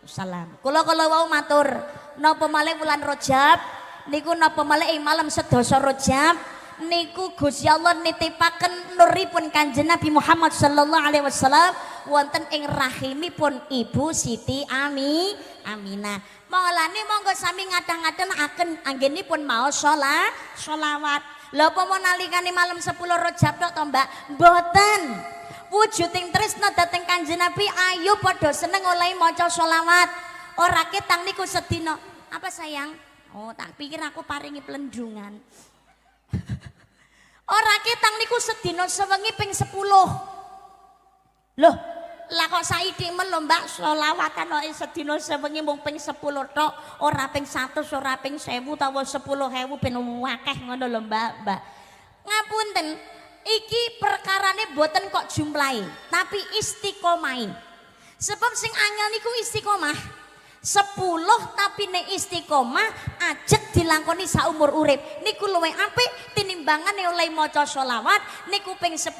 wasallam. Kula wau matur napa malih wulan Rajab niku napa malih ing malam sedasa Rajab niku Gusti Allah nitipaken nuripun Kanjeng Nabi Muhammad sallallahu alaihi wasallam wonten ing rahimipun Ibu Siti Aminah. Mulane monggo sami ngadang-adangaken anggenipun maos sholawat. Lha apa nalikane malam 10 Rajab tok to Mbak? Mboten. Wujuding tresna dateng Kanjeng Nabi ayo padha seneng oleh maca sholawat. Ora ketang niku sedina. Apa sayang? Oh, tak pikir aku paringi plendungan. Ora ketang niku sedina sewengi ping 10. Loh, lah kok saiki men lho Mbak sholawatan kok sedina sewengi mung ping 10 tok, ora ping 100, ora ping 1000 utawa 10.000 ben akeh ngono lho Mbak. Ngapunten. Iki perkarane boten kok jumlahi, tapi istiqomah. Sebab sing angel niku istiqomah. 10 tapi nek istiqomah ajek dilakoni saumur urip. Niku luwih apik tinimbangane oleh maca sholawat niku ping 10.000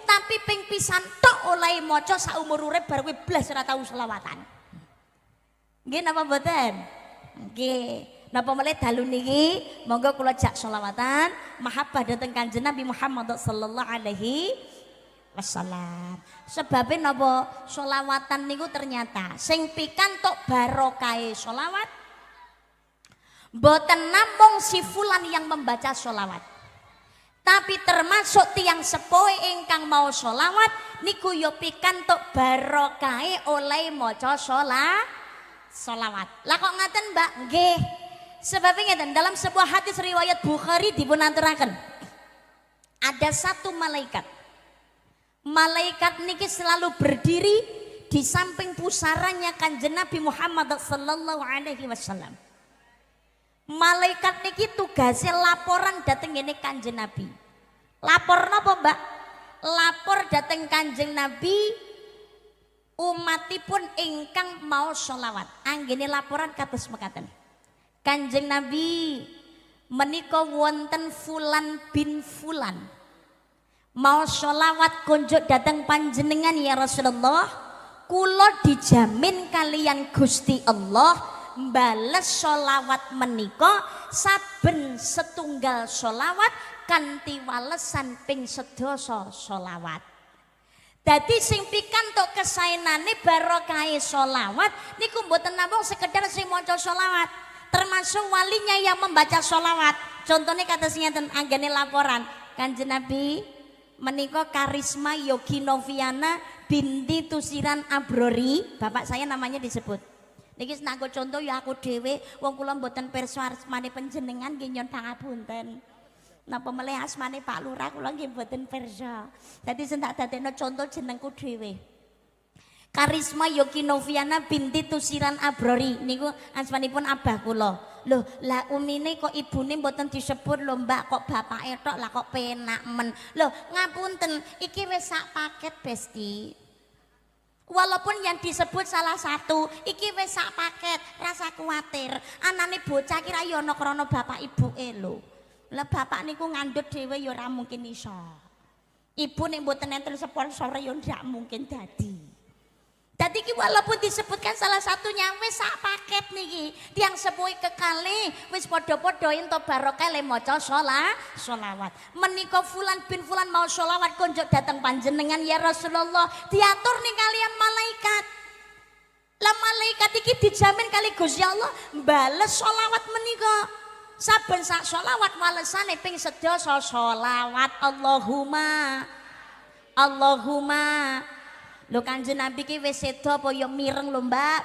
tapi ping pisan tok oleh maca saumur urip bar kowe blas ora tau sholawatan. Nggih napa mboten? Nggih. Napa melih dalu niki monggo kula jak sholawatan mahabbah dhateng Kanjeng Nabi Muhammad sallallahu alaihi wasallam. Sebabnya napa sholawatan niku ternyata sing pikantuk barokahe sholawat mboten namung si fulan yang membaca sholawat, tapi termasuk tiang sepuh ingkang mau sholawat niku yo pikantuk barokahe oleh maca sholawat. Lah kok ngaten Mbak? Nggih. Sebabnya ngeten, dalam sebuah hadis riwayat Bukhari dipunaturaken ada satu malaikat. Malaikat niki selalu berdiri di samping pusaranya Kanjeng Nabi Muhammad sallallahu alaihi wasallam. Malaikat niki tugasnya laporan dateng ngene Kanjeng Nabi. Lapor napa Mbak? Lapor dateng Kanjeng Nabi umatipun ingkang mau sholawat. Anggene laporan kados mekaten. Kanjeng Nabi menika wonten fulan bin fulan mau sholawat kunjuk datang panjenengan ya Rasulullah, kula dijamin kalian Gusti Allah bales sholawat menika saben setunggal sholawat kanthi walesan ping sedasa sholawat. Dadi sing pikantuk kesaenane barokahe sholawat niku mboten namung sekedar sing maca sholawat, termasuk walinya yang membaca sholawat. Contohnya kata ngeten anggene laporan Kanjeng Nabi menika Karisma Yogi Noviana binti Tusiran Abrori, bapak saya namanya disebut. Niki nanggo contoh ya aku dhewe wong kula mboten pirsa asmane panjenengan nggih nyon pangapunten. Napa melih asmane Pak Lurah kula nggih mboten pirsa. Dadi sing tak dadekno contoh jenengku dhewe. Karisma Yogi Noviana binti Tusiran Abrori niku asmanipun abah kula. Loh, lah umine kok ibune mboten disebut lho Mbak, kok bapake tok lah kok penak men. Loh, ngapunten, iki wis sak paket Besti. Walaupun yang disebut salah satu, iki wis sak paket, rasa kuatir. Anane bocah kira ya ana krana bapak ibuke lho. Lah bapak niku ngandhut dhewe ya ora mungkin iso. Ibu nek mboten enten sponsor ya ndak mungkin dadi. Dadi ki walaupun disebutkan salah satunya wis sak paket niki, tiang sepuh kekale wis padha-padha ento barokah le maca sholawat. Menika fulan bin fulan mau sholawat kunjuk datang panjenengan ya Rasulullah, diatur ning kalian malaikat. Lah malaikat iki dijamin kali Gusti Allah bales sholawat menika. Saben sak sholawat walesane ping sedasa sholawat. Allahumma Lho Kanjeng Nabi ki wis sedo apa ya mireng lho Mbak.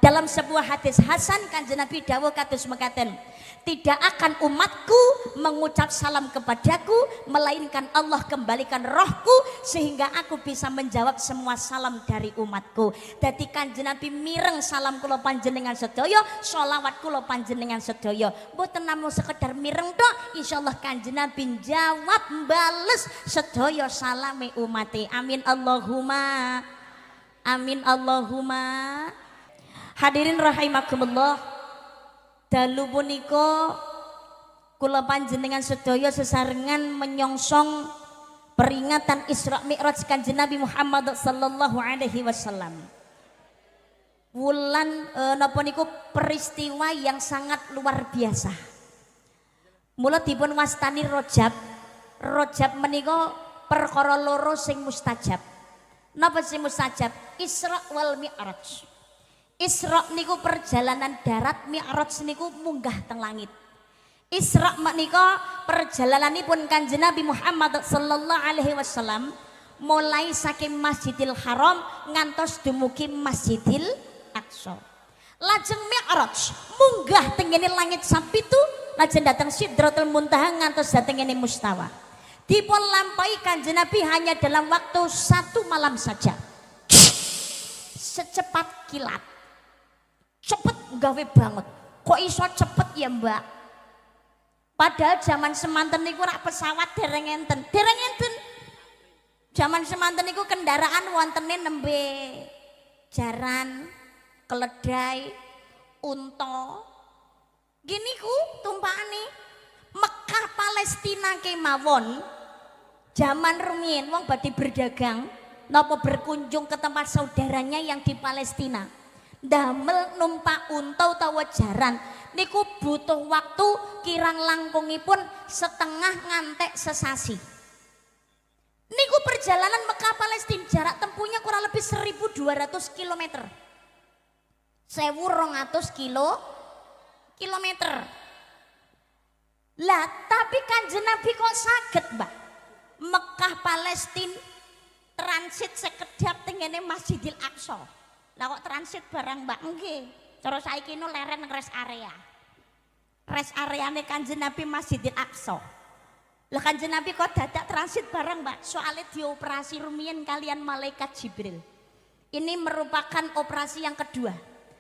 Dalam sebuah hadis hasan Kanjeng Nabi dawuh kados mekaten, tidak akan umatku mengucap salam kepadaku melainkan Allah kembalikan rohku sehingga aku bisa menjawab semua salam dari umatku. Dadi Kanjeng Nabi mireng salam kula panjenengan sedaya, sholawat kula panjenengan sedaya. Mboten namung sekedar mireng tok, insyaallah Kanjeng Nabi jawab bales sedaya salame umate. Amin Allahumma. Amin Allahumma. Hadirin rahimakumullah, dalu punika kula panjenengan sedaya sesarengan menyongsong peringatan Isra Mi'raj Kanjeng Nabi Muhammad sallallahu alaihi wasallam. Wulan napa niku peristiwa yang sangat luar biasa. Mula dipun wastani Rajab. Rajab menika perkara loro sing mustajab. Napa sing mustajab? Isra wal Mi'raj. Isra niku perjalanan darat, Mi'raj niku munggah teng langit. Isra menika perjalananipun Kanjeng Nabi Muhammad sallallahu alaihi wasallam mulai saking Masjidil Haram ngantos dumugi Masjidil Aqsa. Lajeng Mi'raj munggah teng ngene langit sapitu, lajeng datang Sidratul Muntaha ngantos dateng ngene Mustawa. Dipun lampahi Kanjeng Nabi hanya dalam waktu 1 malam saja. Secepat kilat. Cepet gawe banget. Kok iso cepet ya Mbak? Padahal zaman semanten niku rak pesawat dereng enten. Dereng enten. Zaman semanten niku kendaraan wontene nembe jaran, keledai, unta. Gini ku tumpakane. Mekah Palestina kemawon zaman rumiyin wong badhe berdagang napa berkunjung ke tempat saudaranya yang di Palestina. Damel numpak unta utawa jaran niku butuh waktu kirang langkungipun setengah ngantek sesasi. Niku perjalanan Mekah Palestina jarak tempuhnya kurang lebih 1200 km. 1200 kilometer. Lah tapi Kanjeng Nabi kok saged, Mbak? Mekah Palestina transit sekedap tengene Masjidil Aqsa. Lah kok transit barang, Mbak? Nggih. Cara saiki nu leren rest area. Rest areane Kanjeng Nabi Masjidil Aqsa. Lah Kanjeng Nabi kok dadak transit barang, Mbak? Soalnya dioperasi rumiyin kalian malaikat Jibril. Ini merupakan operasi yang kedua.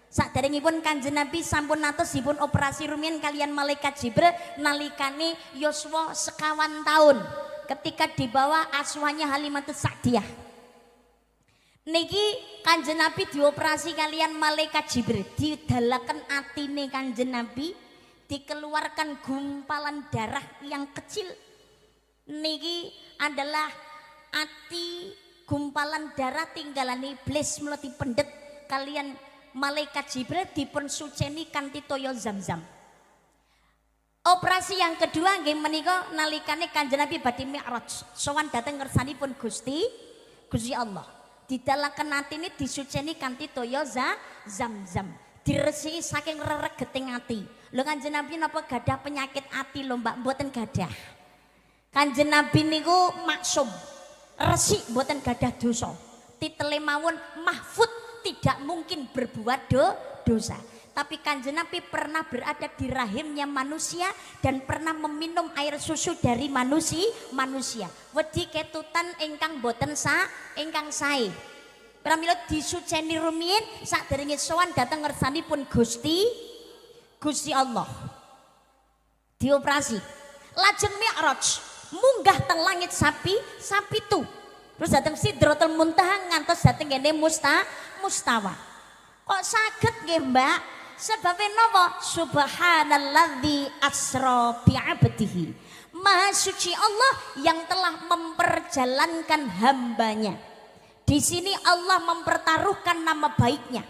Saderengipun Kanjeng Nabi sampun natosipun operasi rumiyin kalian malaikat Jibril nalikane yuswa sekawan tahun ketika dibawa aswanya Halimatus Sa'diyah. Niki Kanjeng Nabi dioperasi kalian malaikat Jibril, didalaken atine Kanjeng Nabi, dikeluarkan gumpalan darah yang kecil. Niki adalah ati gumpalan darah tinggalan iblis melati pendet kalian malaikat Jibril dipun suceni kanthi toya Zam-zam. Operasi yang kedua nggih menika nalikane Kanjeng Nabi badhe Mi'raj sowan dhateng ngersanipun Gusti Allah. Didalaken atine disuceni kanthi toya Zam-zam. Diresiki saking reregeting ati. Lho Kanjeng Nabi napa gadah penyakit ati lho Mbak? Mboten gadah. Kanjeng Nabi niku maksum, resik mboten gadah dosa. Titele mawon mahfud, tidak mungkin berbuat dosa. Tapi Kanjeng Nabi pernah berada di rahimnya manusia dan pernah meminum air susu dari manusia. Wedi ketutan ingkang boten ingkang sae. Pramila disuceni rumiyin saderenge sowan dhateng ngersanipun Gusti Allah. Dioperasi. Lajeng Mi'raj, munggah teng langit sapi tu. Terus datang Sidratul Muntaha ngantos dateng kene Mustawa. Kok saged nggih, Mbak? Sebabnya napa? Subhanalladzi asra bi'abdihi. Maha suci Allah yang telah memperjalankan hambanya. Di sini Allah mempertaruhkan nama baiknya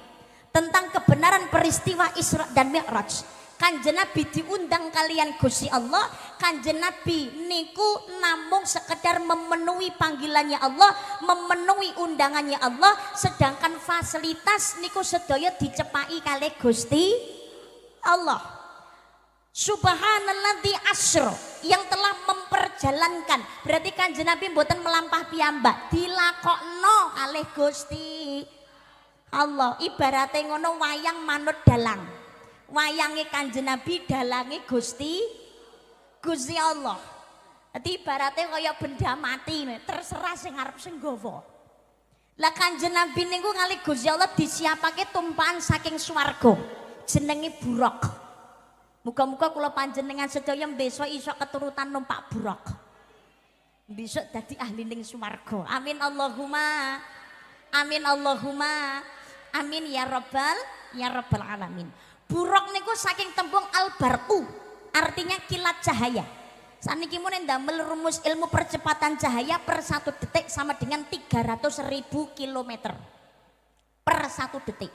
tentang kebenaran peristiwa Isra dan Mi'raj. Kanjeng Nabi diundang kalian Gusti Allah. Kanjeng Nabi niku namung sekedar memenuhi panggilannya Allah, memenuhi undangannya Allah, sedangkan fasilitas niku sedaya dicepaki kalih Gusti Allah. Subhanalladzi asra, yang telah memperjalankan. Berarti Kanjeng Nabi mboten melampah piyambak, dilakokno kalih Gusti Allah. Ibarate ngono wayang manut dalang. Wayange Kanjeng Nabi, dalange Gusti Allah. Dadi ibarate kaya benda mati, terserah sing arep sing gawa. Lah Kanjeng Nabi niku kali Gusti Allah disiapake tumpahan saking swarga, jenenge buraq. Muga-muga kula panjenengan sedaya besok iso keturutan numpak buraq. Besok dadi ahli ning swarga. Amin Allahumma. Amin Allahumma. Amin ya rabbal alamin. Buraq niku saking tembung al-barqu, artinya kilat cahaya. Saniki mun ndamel rumus ilmu percepatan cahaya per 1 detik sama dengan 300.000 kilometer per 1 detik.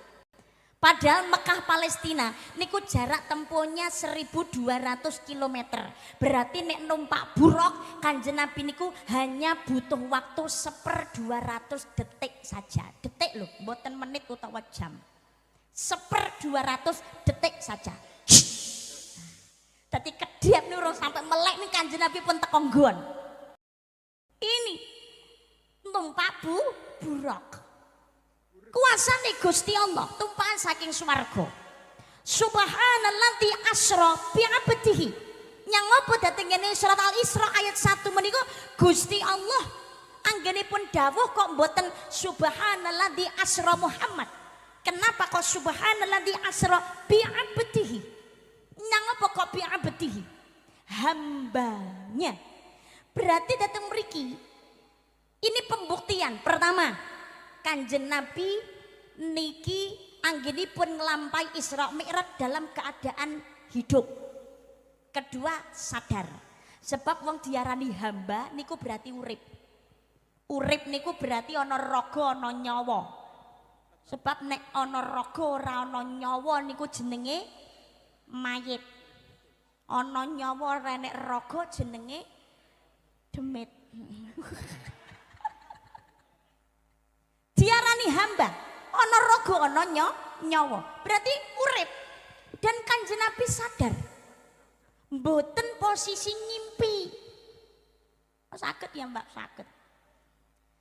Padahal Mekah Palestina niku jarak tempuhnya 1200 km. Berarti nek numpak buraq Kanjeng Nabi niku hanya butuh waktu 1/200 detik saja. Detik loh, mboten menit utawa jam. 1/200 detik saja. Tadi kediap nurung sampai melek nih Kanjeng Nabi pun teko nggon. Ini numpak buraq. Kuasane Gusti Allah tumpahan saking swarga. Subhanalladzi asra bi'abdihi. Nyang apa dateng ngene surat Al-Isra ayat 1 menika Gusti Allah anggenipun dawuh kok mboten subhanalladzi asra Muhammad. Kenapa kok subhanalladzi asra bi'abdihi? Nyang apa kok bi'abdihi? Hambanya. Berarti datang mriki. Ini pembuktian. Pertama, Kanjeng Nabi niki anggenipun nglampahi Isra Mi'raj dalam keadaan hidup. Kedua, sadar. Sebab wong diarani hamba niku berarti urip. Urip niku berarti ana raga ana nyawa. Sebab nek ana raga ora ana nyawa niku jenenge mayit. Ana nyawa ora nek raga jenenge demit. Diarani hamba, ana raga ana nyawa. Berarti urip. Dan Kanjeng Nabi sadar mboten posisi ngimpi. Saged ya Mbak, saged.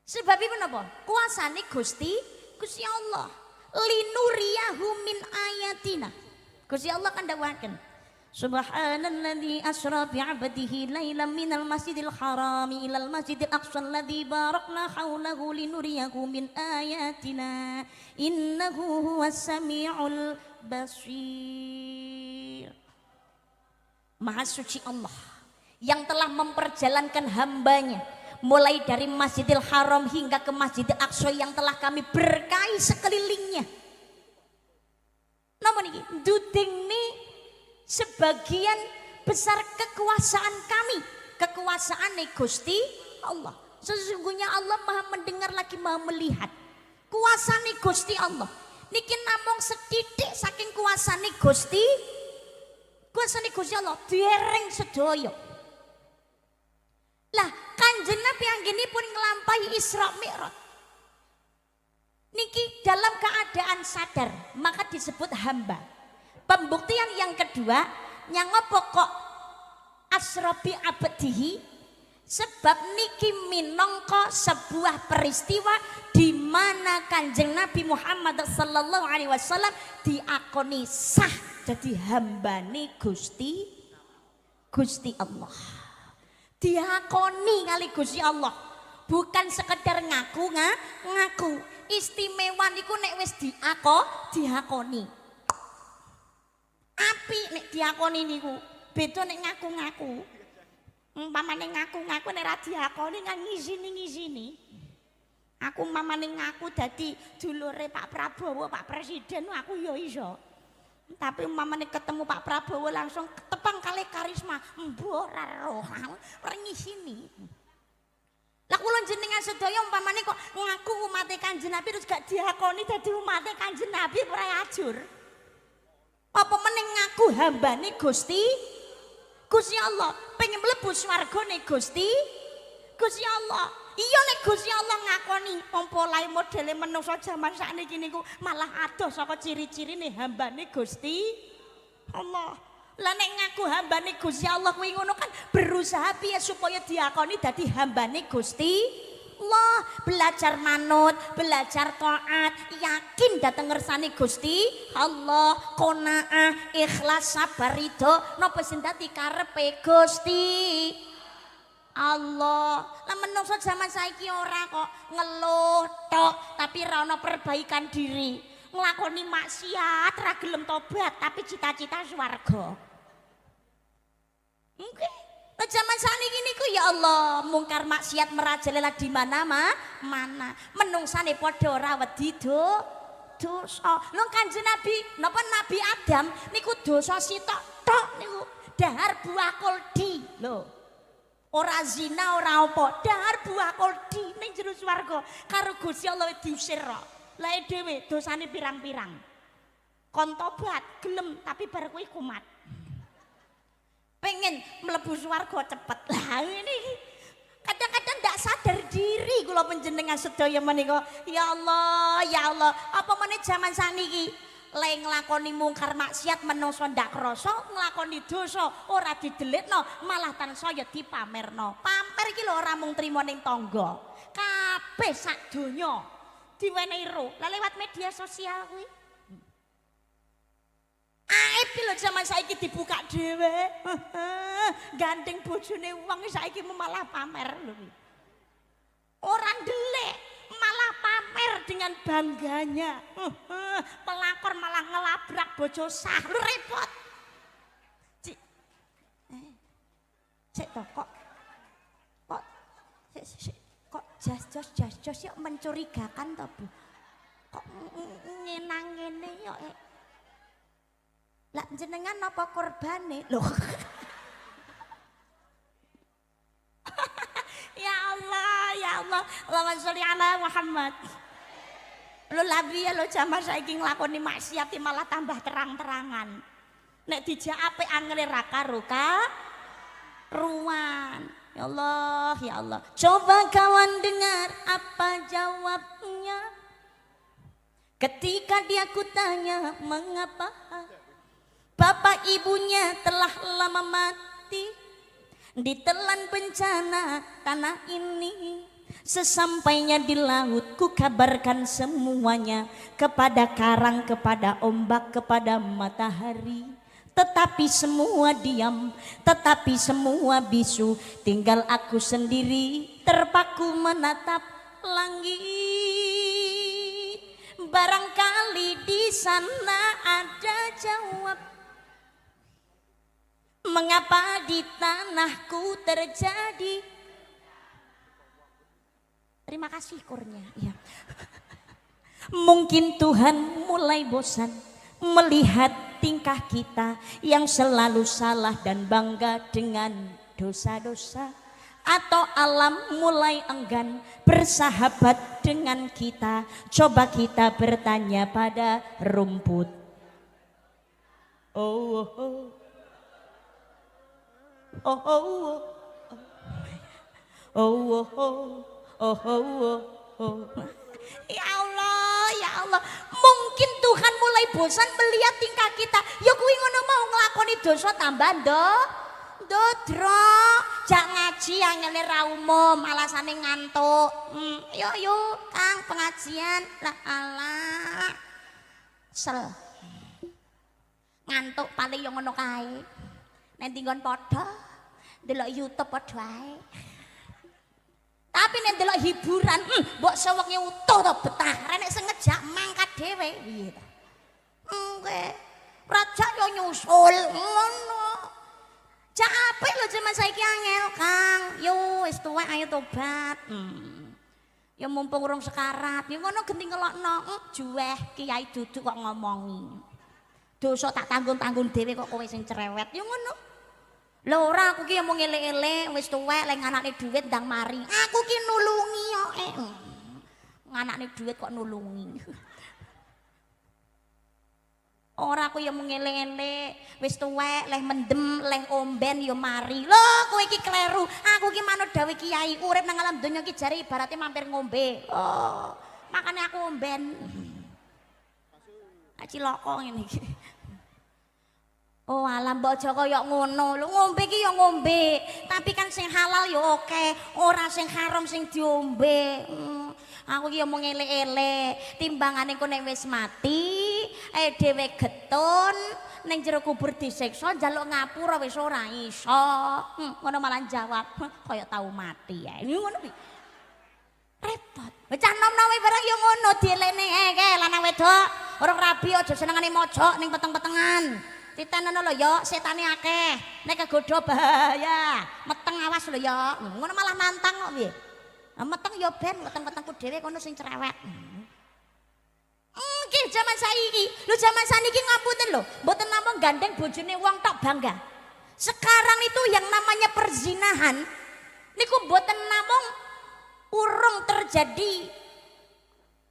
Sebab iku napa? Kuasane Gusti Allah. Linuriyahu min ayatina. Gusti Allah kan dawuhaken. Subhanalladzi asra bi 'abdihi lailan minal masjidil harami ilal masjidil aqsal ladzi barakna haulahu linuriyahu min ayatina. Innahu huwas samiul basir. Maha suci Allah yang telah memperjalankan hambanya mulai dari Masjidil Haram hingga ke Masjidil Aqsa yang telah kami berkahi sekelilingnya. Namun ini dudingni sebagian besar kekuasaan kami, kekuasaan Gusti Allah. Sesungguhnya Allah Maha mendengar lagi Maha melihat. Kuasane Gusti Allah niki namung setitik saking kuasane Gusti Allah dereng sedaya. Lah Kanjeng Nabi anggenipun nglampahi Isra Mi'raj niki dalam keadaan sadar, maka disebut hamba. Pembuktian yang kedua, nyang apa kok asra bi abdihi? Sebab niki minangka sebuah peristiwa di mana Kanjeng Nabi Muhammad sallallahu alaihi wasallam diakoni sah jadi hambane Gusti Allah. Diakoni kali Gusti Allah. Bukan sekedar ngaku. Istimewa niku nek wis diakoni. Apik nek diakoni niku. Beda nek ngaku-ngaku. Umpamane ngaku-ngaku nek ra diakoni kan ngizini. Aku umpamane ngaku dadi dulure Pak Prabowo, Pak Presiden aku ya iso. Tapi umpamane ketemu Pak Prabowo langsung ketepang kali karisma, mbok ora roh, ora ngizini. Lah kula jenengan sedaya umpamane kok ngaku umate Kanjeng Nabi terus gak diakoni dadi umate Kanjeng Nabi ora ajur. Apa meneng ngaku hambane Gusti Allah, pengen mlebu swargane Gusti Allah. Iya nek Gusti Allah ngakoni pompolahe modele menungso jaman sakniki niku malah adoh saka ciri-cirine hambane Gusti Allah. Lah nek ngaku hambane Gusti Allah kuwi ngono kan berusaha piye supaya diakoni dadi hambane Gusti Allah, belajar manut, belajar taat, yakin dateng ngersane Gusti Allah, qanaah, ikhlas, sabar, ridho, napa sing dadi karepe Gusti Allah. Lah menungso zaman saiki ora kok ngeluh tok tapi ra ono perbaikan diri. Nglakoni maksiat ra gelem tobat tapi cita-cita swarga. Mungkin zaman sakniki niku ya Allah mungkar maksiat merajalela di mana-mana. Menungsane padha ora wedi dosa. Lho Kanjeng Nabi, napa Nabi Adam niku dosa sitok-tok niku dahar buah koldi lho. Ora zina ora apa, dahar buah koldi ning jero swarga karo Gusti Allah diusir. Lah dhewe dosane pirang-pirang. Kon tobat gelem tapi bar kuwi kumat. Pengen mlebu swarga cepet. Lah ini kadang-kadang ndak sadar diri kula panjenengan sedaya menika. Ya Allah, apa meneh jaman sakniki le nglakoni mungkar maksiat menungso ndak krasa, nglakoni dosa ora didelitno, malah tansaya dipamerno. Pamer iki lho ora mung trima ning tangga. Kabeh sak donya diwenehi ro. Lah lewat media sosial kuwi aib lho zaman saiki dibuka dhewe. Gandeng bojone wong saiki malah pamer lho. Orang delik malah pamer dengan bangganya. Pelakor malah ngelabrak bojo sah. Lu repot. Cek to kok jas yuk mencurigakan to Bu. Kok ngenang ngene yo. Lah jenengan napa korbane? Loh. Ya Allah, Allahumma sholli ala Muhammad. Lho labi ya lho jaman saiki nglakoni maksiat malah tambah terang-terangan. Nek dijak apik angele ra karo ruan. Ya Allah, ya Allah. Coba kawan dengar apa jawabnya. Ketika dia kutanya mengapa bapak ibunya telah lama mati ditelan bencana tanah ini. Sesampainya di laut ku kabarkan semuanya kepada karang, kepada ombak, kepada matahari. Tetapi semua diam, tetapi semua bisu. Tinggal aku sendiri terpaku menatap langit. Barangkali di sana ada jawab mengapa di tanahku terjadi. Terima kasih kurnya. Ya. Mungkin Tuhan mulai bosan melihat tingkah kita yang selalu salah dan bangga dengan dosa-dosa. Atau alam mulai enggan bersahabat dengan kita. Coba kita bertanya pada rumput. Oh, oh, oh. Oh, oh, oh. Oh, oh, oh. Oh, oh, oh, oh. Ya Allah, ya Allah. Mungkin Tuhan mulai bosan melihat tingkah kita. Ya kuwi ngono mau nglakoni dosa tambah Dodro, jak ngaji angele ra umum, alasane ngantuk. Yo Kang pengajian. Lah alah. Sel. Ngantuk paling yo ngono kae. Nek nggon padha delok YouTube padha ae. Tapi nek delok hiburan, mbok sewenge utuh to betah. Nek sing ngejak mangkat dhewe piye ta? Nggih. Raja yo nyusul ngono. Cak apik lho jaman saiki angel, Kang. Yo wis tuwek ayo tobat. Ya mumpung urung sekarat, ya ngono genti ngelokno. Juweh Kiai Duduk kok ngomongi. Dosa tak tanggung-tanggung dhewe kok kowe sing cerewet. Ya ngono. Lho ora aku ki ya mung elek-elek wis tuwek lek nganakne dhuwit ndang mari. Aku ki nulungi yo. Nganakne dhuwit kok nulungi. Ora aku ya mung elek-elek wis tuwek leh mendem leh omben ya mari. Lho kowe iki kleru. Aku ki manut dawuh kiai urip nang alam donya ki jare ibaratnya mampir ngombe. Oh, makane aku omben. Ciloko ngene iki. Oh alam mbok aja kaya ngono. Lho ngombe ki ya ngombe, tapi kan sing halal ya oke, ora sing haram sing diombe. Aku ki ya mung elek-elek, timbangane kok nek wis mati, dhewe getun ning jero kubur disiksa njaluk ngapura wis ora iso. Ngono malah jawab kaya tau mati ya. Ngono kuwi. Repot. Bocah nom-nome barang ya ngono dielekne lanang wedok, urung rabi aja senengane mojok ning peteng-petengan. Titenono lho ya, setane akeh. Nek kegodho bahaya. Meteng awas lho ya. Ngono malah nantang kok piye? Meteng ya ben, meteng-metengku dhewe kono sing cerewet. Nggih jaman saiki. Lho jaman saniki ngapunten lho, mboten namung gandeng bojone wong tok bangga. Sekarang itu yang namanya perzinahan niku mboten namung urung terjadi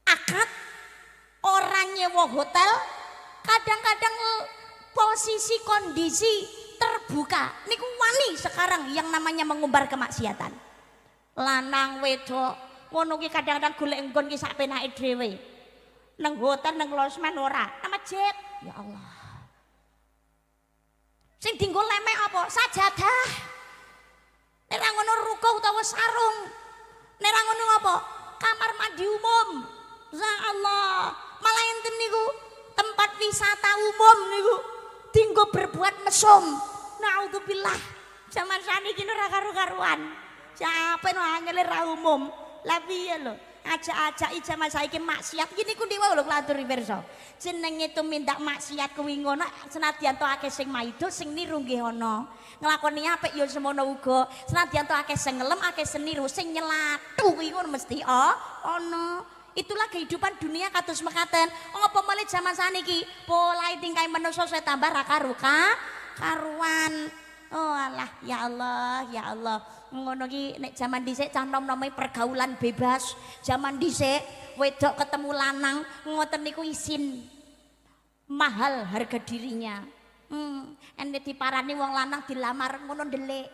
akad orang nyewa hotel, kadang-kadang posisi kondisi terbuka niku wani sekarang yang namanya mengumbar kemaksiatan. Lanang wedok ngono ki kadang-kadang golek nggon ki sak penake dhewe. Nang hotel nang losmen ora, nang masjid. Ya Allah. Sing dienggo lemek apa? Sajadah. Nek ra ngono ruko utawa sarung. Nek ra ngono apa? Kamar mandi umum. Ya Allah. Malah enten niku tempat wisata umum niku dienggo berbuat mesum. Naudzubillah. Zaman saniki ora karo-karuan. Capek no angele ra umum. Lah piye lho? Ajak-ajak jaman saiki maksiat iki niku niku lho klaturi pirsa. Jenenge tumindak maksiat kuwi ngono senadyan to akeh sing maido sing niru nggih ana. Nglakoni apik ya semono uga. Senadyan to akeh sing ngelem akeh sing niru sing nyelatu kuwi ngono mesti ana. Itulah kehidupan dunia kados mekaten. Apa malih jaman saniki polahe tingkahe manusa saya tambah ra karuan. Oh alah ya Allah ya Allah. ngono ki nek jaman dhisik cah nom-nome pergaulan bebas. Jaman dhisik wedok ketemu lanang ngoten niku isin. Mahal harga dirinya. Ene diparani wong lanang dilamar ngono ndelik.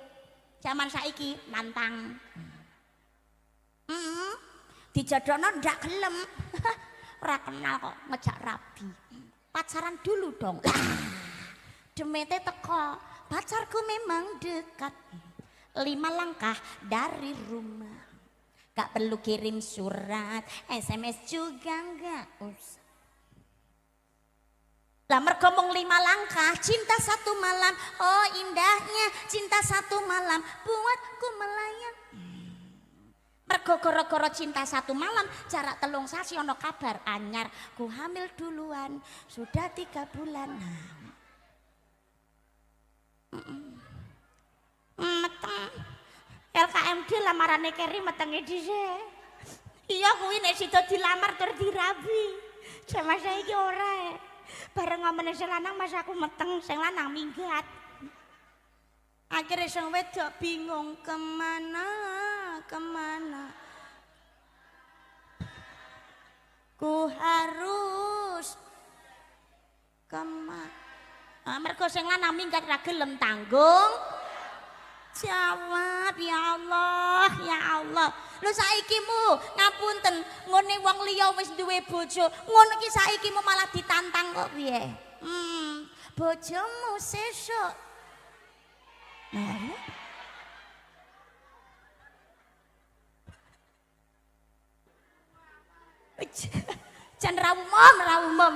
Jaman saiki nantang. Dijodohno ndak gelem. Ora kenal kok ngejak rabi. Pacaran dulu dong. Demete teko. Pacarku memang dekat. 5 langkah dari rumah. Gak perlu kirim surat, SMS juga gak usah. Lah mergo mung 5 langkah, cinta 1 malam. Oh indahnya cinta 1 malam buatku melayang. Mergo gara-gara cinta 1 malam, jarak 3 sasi ono kabar anyar. Ku hamil duluan, sudah 3 bulan. Meteng. LKMD lamarane Keri metenge dhisik. Iya kuwi nek sida dilamar tur dirabi. Sama saiki ora. Bareng ngomene sing lanang mas aku meteng, sing lanang minggat. Akhirnya sing wedok bingung kemana. Ku harus kemana. Mergo sing lanang minggat ra gelem tanggung jawab. Ya Allah, ya Allah. Lho saiki mu ngapunten ngene wong liya wis duwe bojo, ngono ki saiki mu malah ditantang kok piye? Bojomu sesuk. Nah, jan ra umum.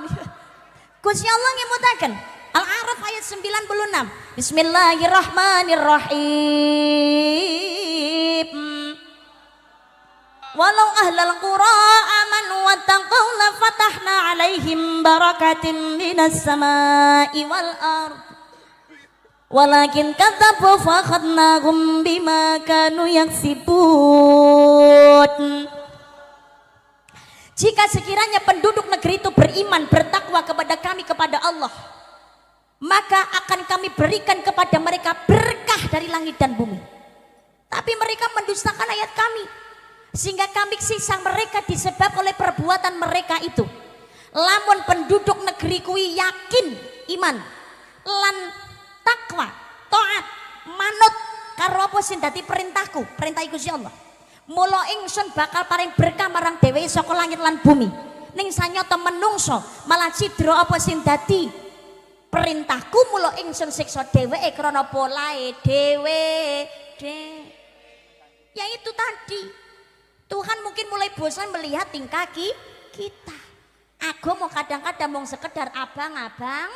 Gusti Allah ngemutaken Al-A'raf ayat 96. Bismillahirrahmanirrahim. Walau ahlal qura amanu wattaqau la fatahna alaihim barakatin minas samai wal ard. Walakin kadzabu fa akhadnahum bima kanu yaksibun. Jika sekiranya penduduk negeri itu beriman, bertakwa kepada kami, kepada Allah, maka akan kami berikan kepada mereka berkah dari langit dan bumi. Tapi mereka mendustakan ayat kami, sehingga kami siksa mereka disebab oleh perbuatan mereka itu. Lamun penduduk negeri kuwi yakin iman lan takwa, taat, manut karo apa sing dadi perintahku, perintah Gusti Allah. Mula ingsun bakal paring berkah marang dheweke saka langit lan bumi. Ning sanyata menungso malah cidra apa sing dadi perintahku, mula ingsun siksa dheweke krana polahe dhewe. Ya itu tadi. Tuhan mungkin mulai bosan melihat tingkah kita. Agama kadang-kadang mung sekedar abang-abang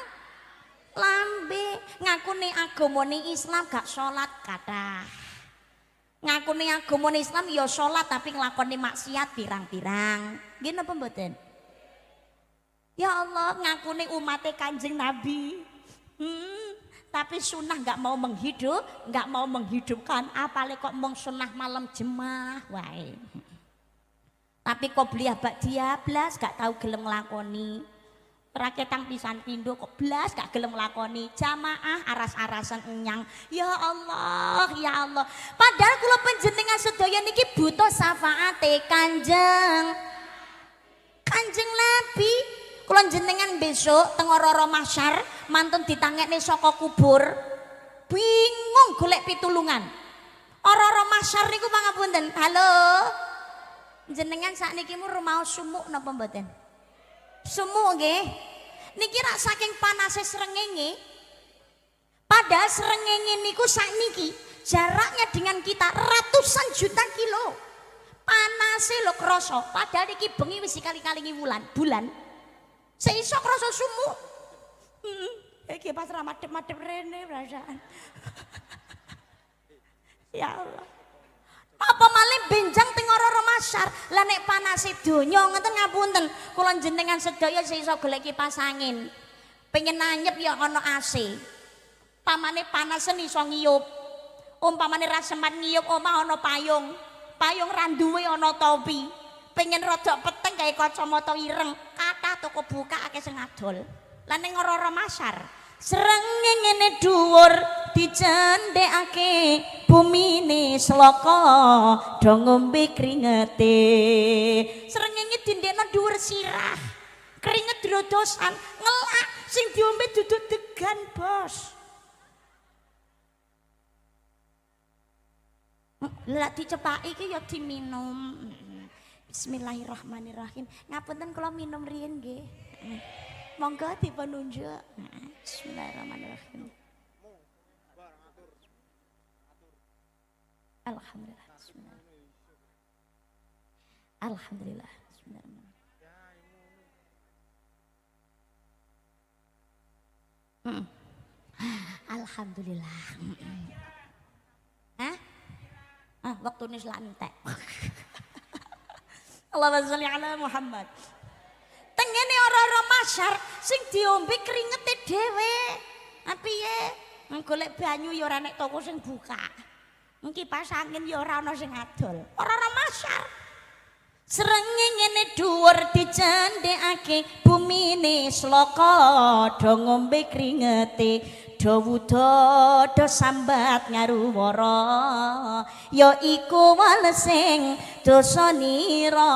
lambe. Ngakune agamane Islam gak salat kathah. Ngakune agamane Islam ya salat tapi nglakoni maksiat pirang-pirang. Nggih napa mboten? Ya Allah, ngakune umate Kanjeng Nabi. Tapi sunnah nggak mau menghidupkan, apalagi kok mong sunnah malam jemaah wae. Tapi kok beliau dia blas gak tahu gelem nglakoni. Raketang pisan pindo kok blas gak gelem nglakoni. Jamaah aras-arasan enyang. Ya Allah, ya Allah. Padahal kula panjenengan sedaya niki butuh syafaate Kanjeng Nabi. Kula jenengan besok teng ora mahsyar mantun ditangekne saka kubur. Bingung golek pitulungan. Ora mahsyar niku pangapunten. Halo. Jenengan sakniki mu rumaos sumuk napa mboten? Sumuk nggih. Niki rak saking panase srengenge. Padahal srengenge niku sakniki jaraknya dengan kita ratusan juta kilo. Panase lho krasa. Padahal iki bengi wis kali-kali bulan. Seiso krasa sumuk. Iki pas ra madhep-madhep rene perasaan. Ya Allah. Apa malih benjang teng ora masyar. Lah nek panase donya ngeten ngapunten, kula jenengan sedaya iso golek kipas angin. Pengen anyep ya ana AC. Pamane panasen iso ngiyup. Umpamane ra sempat ngiyup omah ana payung. Payung ra duwe ana topi. Pengen rada peteng gawe kacamata ireng, kathah toko buka akeh sing adol. Lah ning ora masyar, Srengenge ngene dhuwur dicendhekake bumine sloka do ngombe kringete. Srengenge dindekno dhuwur sirah. Keringet drodosan ngelak sing diombe duduk degan, Bos. Lah dicepaki iki ya diminum. Bismillahirrahmanirrahim. Ngapunten kula minum riyen nggih. Monggo dipun nunjuk. Bismillahirrahmanirrahim. Alhamdulillah. Bismillahirrahmanirrahim. Alhamdulillah. Bismillahirrahmanirrahim. Alhamdulillah. Hah? Waktu ini selantek. Allahumma sholli ala Muhammad. Tengene ora-ora masyar sing diombe keringete dhewe. Piye? Golek banyu ya ora nek toko sing buka. Kipas angin ya ora ana sing adol. Ora-ora masyar. Srengenge ngene dhuwur dicendhekake bumine sloka do ngombe kringete. Dawuda do sambat ngaruwara ya iku walesing dosanira.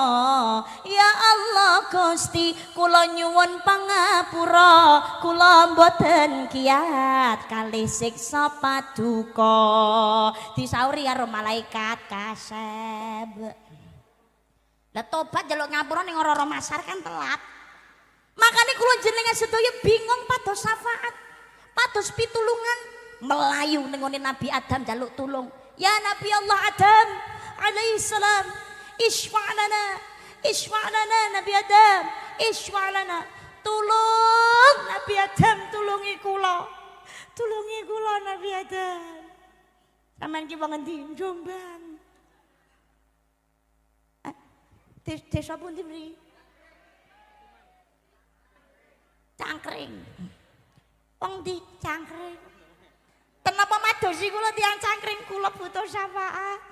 Ya Allah Gusti kula nyuwun pangapura, kula mboten kiyat kalih siksa paduka. Disauri karo malaikat kaseb. Lah tobat njaluk ngapura ning ora-ora masar kan telat. Makane kula jenengan sedaya bingung pados syafaat. Pados pitulungan melayu nengone Nabi Adam jaluk tulung. Ya Nabi Allah Adam alaihi salam, isfa'lana Nabi Adam, isfa'lana. Tulung Nabi Adam, tulungi kula. Tulungi kula Nabi Adam. Sampeyan ki wong endi? Jombang. Desa pundi mriki? Cangkring. Wong di cangkring. Kenapa madosi kula tiyang cangkring kula butuh syafaat.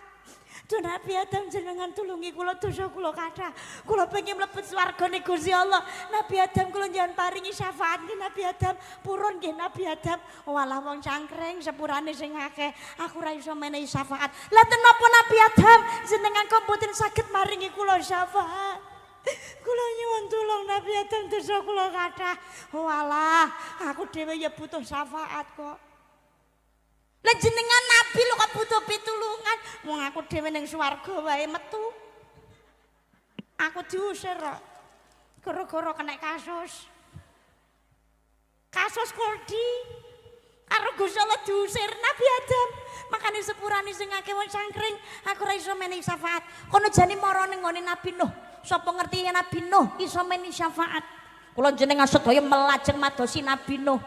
Duh Nabi Adam jenengan tulungi kula dosa kula kathah. Kula pengen mlebet swargane Gusti Allah. Nabi Adam kula njenengan paringi syafaat nggih Nabi Adam. Purun nggih Nabi Adam. Walah wong cangkring sepurane sing akeh. Aku ora iso menehi syafaat. Lah tenapa Nabi Adam jenengan kok mboten saged maringi kula syafaat? Kula nyuwun tulung Nabi Adam dosa kula kathah. Walah, aku dhewe ya butuh syafaat kok. Lah jenengan nabi lho kok butuh pitulungan. Wong aku dhewe ning swarga wae metu. Aku diusir kok. Gara-gara kena kasus. Kasus Kordi. Karo Gusti Allah diusir Nabi Adam. Makane sepurane sing akeh wong cangkring, aku ora iso menehi syafaat. Kono jane mara ning ngene Nabi Nuh. Sapa ngerti ya Nabi Nuh iso menehi syafaat. Kula jenengan sedaya melajeng madosi Nabi Nuh.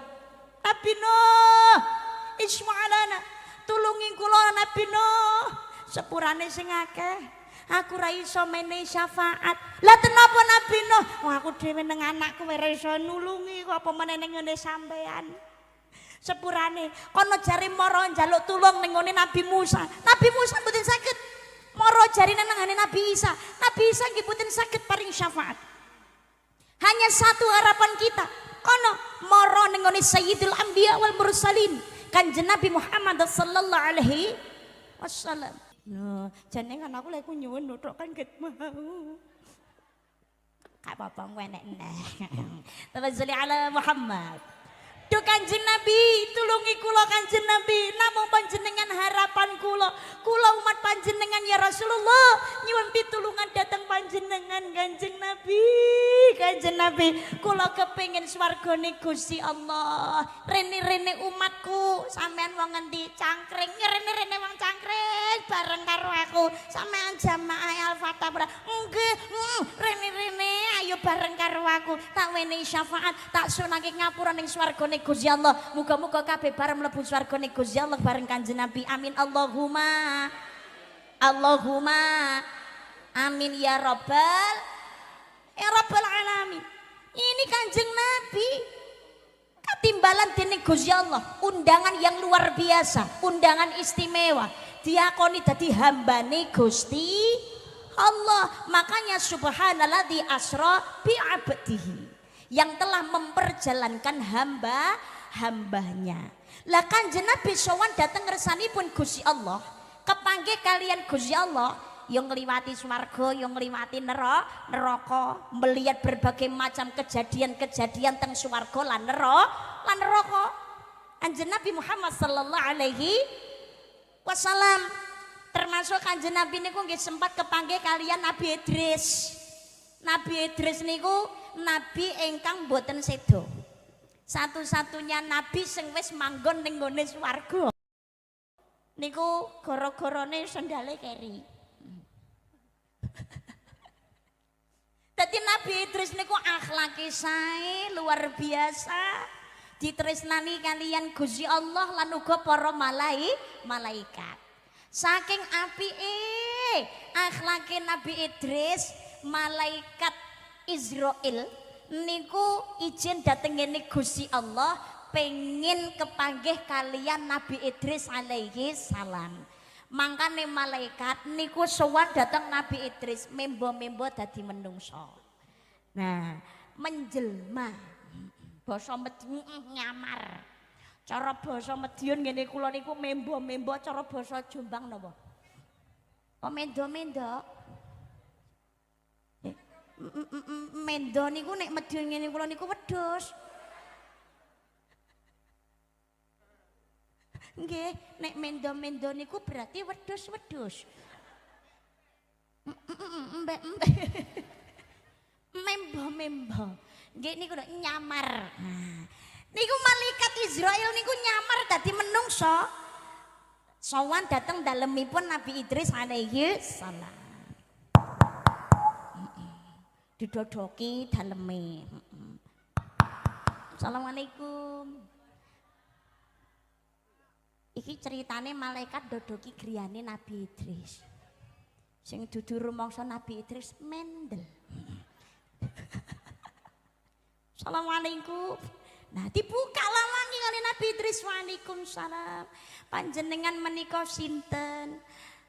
Nabi Nuh, isma'alana. Tulungi kula Nabi Nuh. Sepurane sing akeh, aku ora iso menehi syafaat. Lah tenapa Nabi Nuh? Wah aku dhewe ning anakku ora iso nulungi kok apa meneh ning ngene sampean. Sepurane kono jare mara njaluk tulung ning ngene Nabi Musa. Nabi Musa mboten saged. Mara jarine nang Nabi Isa. Nabi Isa nggih mboten saged paring syafaat. Hanya satu harapan kita. Kono mara ning ngene Sayyidul Anbiya wal Mursalin, Kanjeng Nabi Muhammad sallallahu alaihi wasallam. Loh, jenengan aku lek nyuwun nuthuk kan ket mau. Kak apa enek neh. Tawassuli ala Muhammad. Duh Kanjeng Nabi, tulungi kula Kanjeng Nabi. Namung panjenengan harapan kula. Kula umat panjenengan ya Rasulullah. Nyuwun pitulungan datang panjenengan Kanjeng Nabi. Kanjeng Nabi, kula kepengin swargane Gusti Allah. Rene-rene umatku, sampean wong endi cangkring, rene-rene wong cangkring bareng karo aku. Sampean jamaah Al-Fatah. Nggih, rene-rene ayo bareng karo aku. Tak wenehi syafaat, tak sunake ngapura ning swargane Gusti Allah. Muga-muga kabeh bareng mlebu swargane Gusti Allah bareng Kanjeng Nabi. Amin Allahumma. Allahumma. Amin ya Rabbal alamin. Ini Kanjeng Nabi ketimbalan dening Gusti Allah, undangan yang luar biasa, undangan istimewa. Diakoni dadi hambane Gusti Allah. Makanya subhanalladzi asra bi 'abdihi, yang telah memperjalankan hambanya. Lah Kanjeng Nabi sowan dateng ngersanipun Gusti Allah, kepanggih kalian Gusti Allah, yang ngliwati swarga, yang ngliwati neraka, melihat berbagai macam kejadian-kejadian teng swarga lan neraka. Kanjeng Nabi Muhammad sallallahu alaihi wasallam termasuk Kanjeng Nabi niku nggih sempat kepanggih kalian Nabi Idris. Nabi Idris niku nabi ingkang boten sedo. Satu-satunya nabi sing wis manggon ning nggone swarga. Niku gara-garane sendale keri. Dadi Nabi Idris niku akhlake sae luar biasa. Ditresnani kalian Gusti Allah lan uga para malaikat. Saking apike akhlake Nabi Idris, malaikat Israil niku izin dateng ngene Gusti Allah pengen kepanggih kalian Nabi Idris alaihi salam. Mangkane malaikat niku sowan dateng Nabi Idris membo-membo dadi menungso. Nah, menjelma basa Madiun nyamar. Cara basa Madiun ngene kula niku membo-membo, cara basa Jombang napa? Oh mendo-mendo. Mendo niku nek Madiun ngene kula niku wedhus. Nggih, nek mendo-mendo niku berarti wedhus-wedhus. Membo-membo. Nggih niku nyamar. Nah, niku malaikat Israil niku nyamar dadi menungso. Sowan dateng dalemipun Nabi Idris alaihi salam. Didodoki daleme. Assalamualaikum. Iki ceritane malaikat dodoki griyane Nabi Idris. Sing dudu rumangsa Nabi Idris mendel. Assalamualaikum. Nah dibuka lawangi kali Nabi Idris. Waalaikumsalam. Panjenengan menika sinten?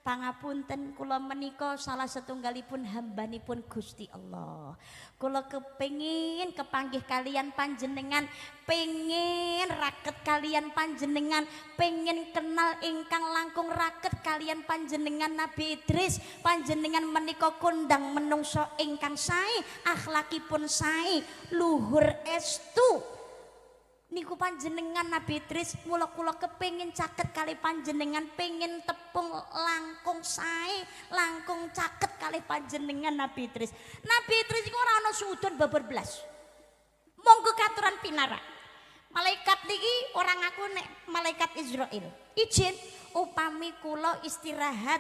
Pangapunten kula menika salah setunggalipun hambanipun Gusti Allah. Kula kepengin kepanggih kalian panjenengan, pengen raket kalian panjenengan, pengen kenal ingkang langkung raket kalian panjenengan Nabi Idris. Panjenengan menika kondang menungso ingkang sae, akhlakipun sae, luhur estu. Niku panjenengan Nabi Idris, mula kula kepengin caket kali panjenengan, pengen tepung langkung sae, langkung caket kali panjenengan Nabi Idris. Nabi Idris iku ora ana suudon babar blas. Monggo katuran pinara. Malaikat niki ora ngaku nek malaikat Israil. Izin upami kula istirahat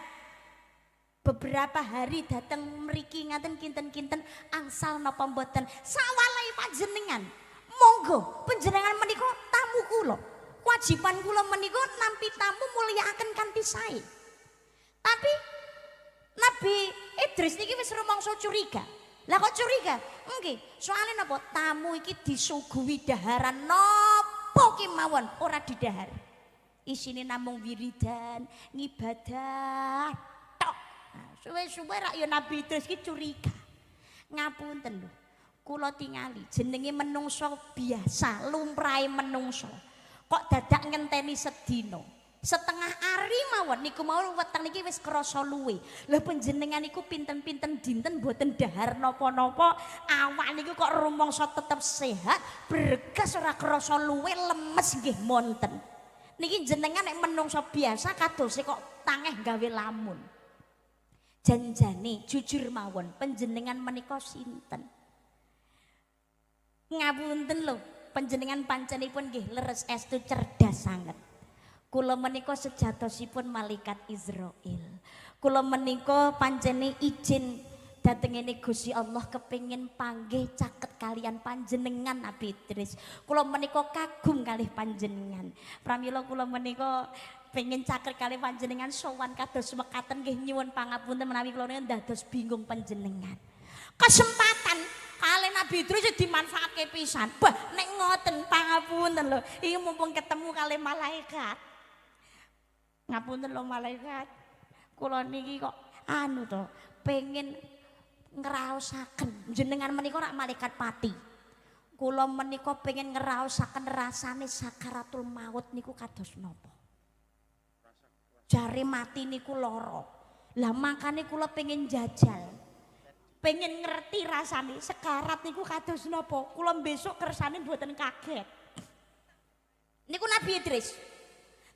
beberapa hari dateng mriki ngaten kinten-kinten angsal napa mboten sawalai panjenengan. Monggo panjenengan menika tamu kula. Kewajiban kula menika nampi tamu mulyakaken kanthi sae. Tapi Nabi Idris niki wis rumangsa curiga. Lah kok curiga? Nggih, soalnya napa tamu iki disuguhi daharan napa kemawon ora didahar. Isine namung wiridan, ngibadah tok. Nah, suwe-suwe rak ya Nabi Idris ki curiga. Ngapunten lho. Kula tingali jenenge menungso biasa, lumrahe menungso. Kok dadak ngenteni sedina. Setengah ari mawon niku mawon weteng niki wis krasa luwe. Lah panjenengan niku pinten-pinten dinten mboten dahar napa-napa, awak niku kok rumangsa tetep sehat, bergas ora krasa luwe, lemes nggih monten. Niki jenengan nek menungso biasa kadose kok tangeh gawe lamun. Janjane jujur mawon panjenengan menika sinten? Ngapunten lho, panjenengan pancenipun nggih leres estu cerdas sanget. Kula menika sejatosipun malaikat Israil. Kula menika pancene izin datengene Gusti Allah kepengin panggih caket kalian panjenengan Nabi Idris. Kula menika kagum kalih panjenengan. Pramila kula menika pengen caket kalih panjenengan sowan kados mekaten nggih nyuwun pangapunten menawi kula dados bingung panjenengan. Kesempatan kali Nabi Idris dimanfaatke pisan. Bah, nek ngoten pangapunten lho. Iki mumpung ketemu kali malaikat. Ngapunten lho malaikat. Kula niki kok anu to, pengen ngraosaken jenengan menika rak malaikat pati. kula menika pengen ngraosaken rasane sakaratul maut niku kados napa. Jare mati niku lara. Lah makane kula pengen jajal. Pengen ngerti rasane sekarat niku kados napa. Kula besok kersane mboten kaget. Niku Nabi Idris.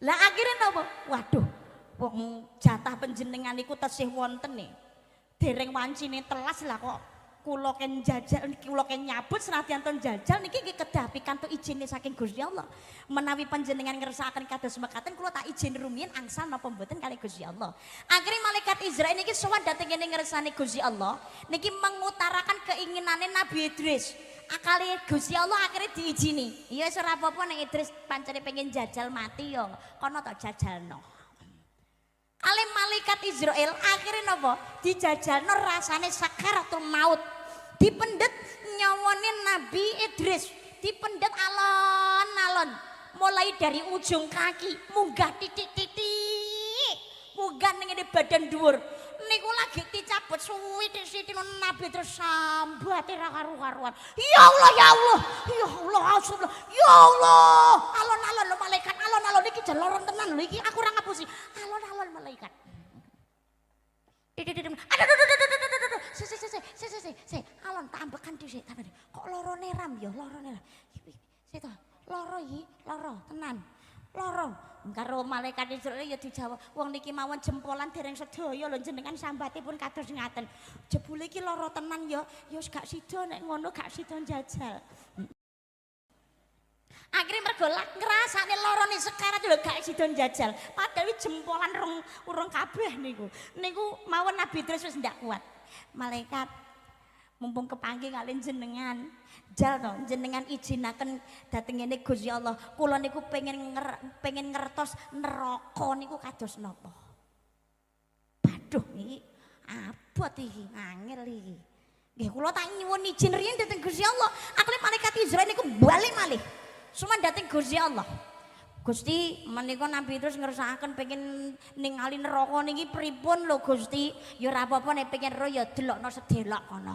Lah akhirnya napa? Waduh, wong jatah panjenengan niku tesih wonten nih. Dereng wancine telas lah kok kula ken jajal kula ken nyabut senadyan ton jajal niki nggih kedah pikantuk ijine saking Gusti Allah. Menawi panjenengan ngersakaken kados mekaten kula tak izin rumiyin angsal napa mboten kali Gusti Allah. Akhire malaikat Israil niki sowan dhateng kene ngersane Gusti Allah niki mengutarakan keinginane Nabi Idris. Akale Gusti Allah akhirnya diizini. Ya wis ora apa-apa nek Idris pancene pengen jajal mati yo kono tak jajalno. Kali malaikat Israel akhirnya napa dijajalno rasane sakaratul maut. Dipendet nyawane Nabi Idris, dipendet alon-alon mulai dari ujung kaki munggah titik-titik munggah ning badan dhuwur niku lagi dicabut suwi-suwi Nabi Idris sambate ra karu-karuan. Ya Allah ya Allah ya Allah ya Allah alon-alon lho malaikat alon-alon iki jaloron tenan lho iki aku ora ngapusi alon-alon malaikat. Aduh, si, alon tambakan dhisik tapi kok lorone ram ya lorone. Sito, loro iki, loro tenan. Loro. Karo malaikat Israil ya dijawab, wong niki mawon jempolan dereng sedaya lho jenengan sambatipun kados ngaten. Jebule iki loro tenan ya, ya wis gak sida nek ngono gak sida njajal. Akhirnya mergo ngrasane lorone sekarat lho gak sida njajal. Padahal jempolan urung kabeh niku. Niku mawon Nabi Idris wis ndak kuat. Malaikat mumpung kepanggih kalian jenengan jal to jenengan izinaken dhateng ngene Gusti Allah. Kula niku pengen ngertos neraka niku kados napa. Waduh iki abot iki angel iki. Nggih kula tak nyuwun izin riyen dhateng Gusti Allah. Akhire malaikat Israil niku bali malih. Suman dhateng Gusti Allah. Gusti menika Nabi terus ngersakaken pengen ningali neraka niki pripun lho Gusti. Ya ora apa-apa nek pengen ro ya delokno sedelok kono.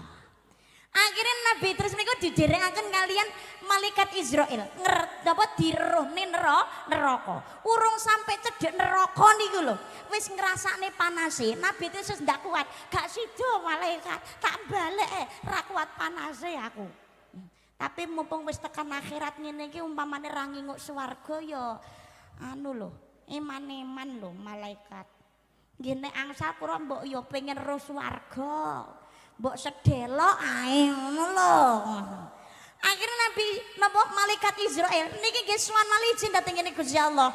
Akhirnya Nabi terus niku diderengaken kalian malaikat Israil napa diruhne neraka. Urung sampai cedhek neraka niku lho. Wis ngrasakne panase. Nabi terus wis ndak kuat. Gak sida malaikat tak balik ra kuat panase aku. Tapi mumpung wis tekan akhirat ngene iki umpamane ra nginguk swarga ya anu lho, eman-eman lho malaikat. Nggih nek angsal kula mbok ya pengen ro swarga. Mbok sedelok ae ngono lho. Akhirnya Nabi napa malaikat Israil niki nggih sowan malih izin dhateng kene Gusti Allah.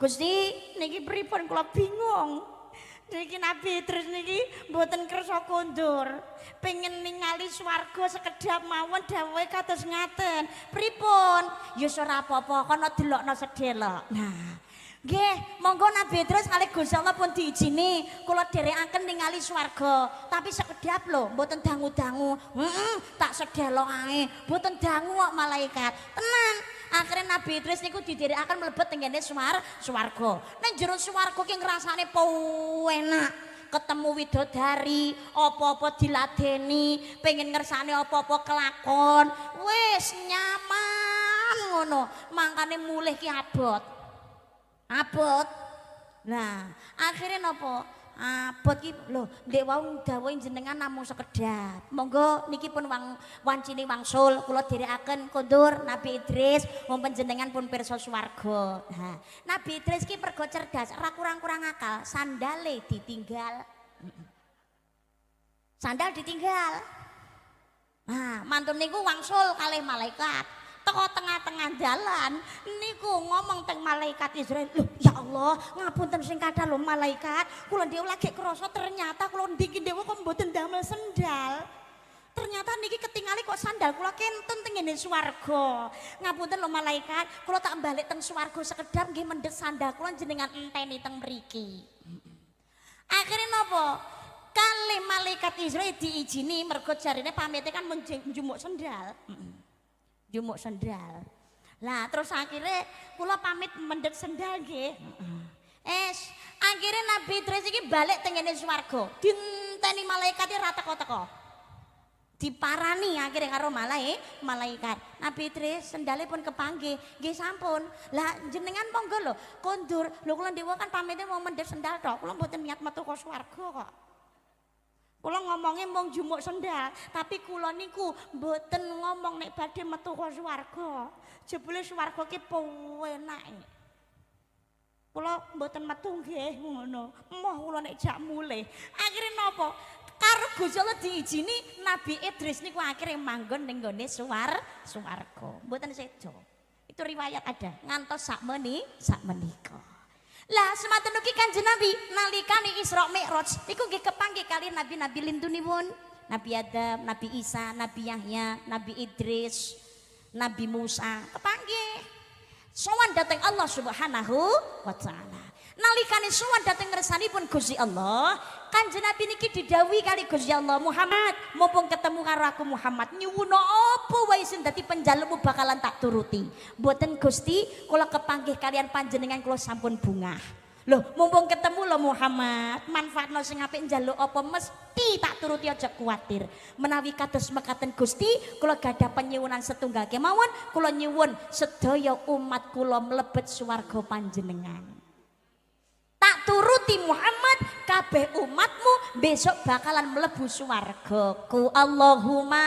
Gusti niki pripun kula bingung. Niki Nabi terus niki mboten kersa kondur. Pengen ningali swarga sekedap mawon dawuhe kados ngaten. Pripun? Ya ora apa-apa kono delokno sedelok. Nah, nggih, monggo Nabi terus kalih Gusti Allah pun diizini kula dherekaken ningali swarga. Tapi sekedap lho, mboten dangu-dangu. Tak sedelok ae. Mboten dangu kok malaikat. Tenan. Akhirnya Nabi Idris niku didherekaken mlebet teng kene swarga. Ning jero swarga ki ngrasane enak. Ketemu widodari, apa-apa diladeni, pengen ngersane apa-apa kelakon. Wis nyaman ngono. Mangkane mulih ki abot. Abot. Nah, akhirnya napa? Abot ki lho, ndek wau dawuh jenengan namung sekedap. Monggo niki pun wancine wangsul kula dherekaken kondur Nabi Idris wong panjenengan pun pirsa swarga. Nah, Nabi Idris ki mergo cerdas, ora kurang-kurang akal, sandale ditinggal. Sandal ditinggal. Nah, mantun niku wangsul kalih malaikat. Teko tengah-tengah jalan niku ngomong teng malaikat Israil, "Loh, ya Allah, ngapunten sing kathah lho malaikat. Kula dhewe lagi krasa ternyata kula ndiki dhewe kok mboten damel sendal. Ternyata niki ketingali kok sandal kula kenten teng ngene swarga. Ngapunten lho malaikat, kula tak balik teng swarga sekedap nggih mendhet sandal kula jenengan enteni teng mriki." Akhirnya napa? Kalih malaikat Israil diizini mergo jarine pamite kan njumuk sendal. Jumuk sendal. Lah terus akhirnya kula pamit mendhet sendal nggih. Akhirnya Nabi Idris iki balik teng ngene swarga. Dinteni malaikat ra teko-teko. diparani akhirnya karo malaikat. Nabi Idris sendale pun kepanggih, nggih sampun. Lah jenengan monggo lho kondur. Lho kula dewa kan pamitnya mau mendhet sendal tok. Kula mboten niat metu ka swarga kok. Kula ngomongnya mung jumuk sendal, tapi kula niku mboten ngomong nek badhe metu ka swarga. Jebule swarga ki penak. Kula mboten metu nggih ngono. Emoh kula nek jak mulih. Akhire napa? Karo Gusti Allah diijini Nabi Idris niku akhirnya manggon ning gone swarga. Mboten sedo. Itu riwayat ada ngantos sak menika. Lah semanten ugi Kanjeng Nabi nalikane Isra Mi'raj niku nggih kepanggih kaliyan nabi-nabi lintunipun. Nabi Adam, Nabi Isa, Nabi Yahya, Nabi Idris, Nabi Musa kepanggih. Sowan dateng Allah Subhanahu wa taala. Nalikane sowan dateng ngersanipun Gusti Allah, Kanjeng Nabi niki didhawuhi kali Gusti Allah, Muhammad, mumpung ketemu karo aku Muhammad, nyuwun apa wae sing dadi penjalukmu bakalan tak turuti. Mboten Gusti, kula kepanggih kalian panjenengan kula sampun bungah. Loh, mumpung ketemu lo Muhammad, manfaatno sing apik njaluk apa mesti tak turuti aja kuwatir. Menawi kados mekaten Gusti, kula gadah penyuwunan setunggal kemawon, kula nyuwun sedaya umat kula mlebet swarga panjenengan. Tak turuti Muhammad, kabeh umatmu besok bakalan mlebu swargaku. Allahumma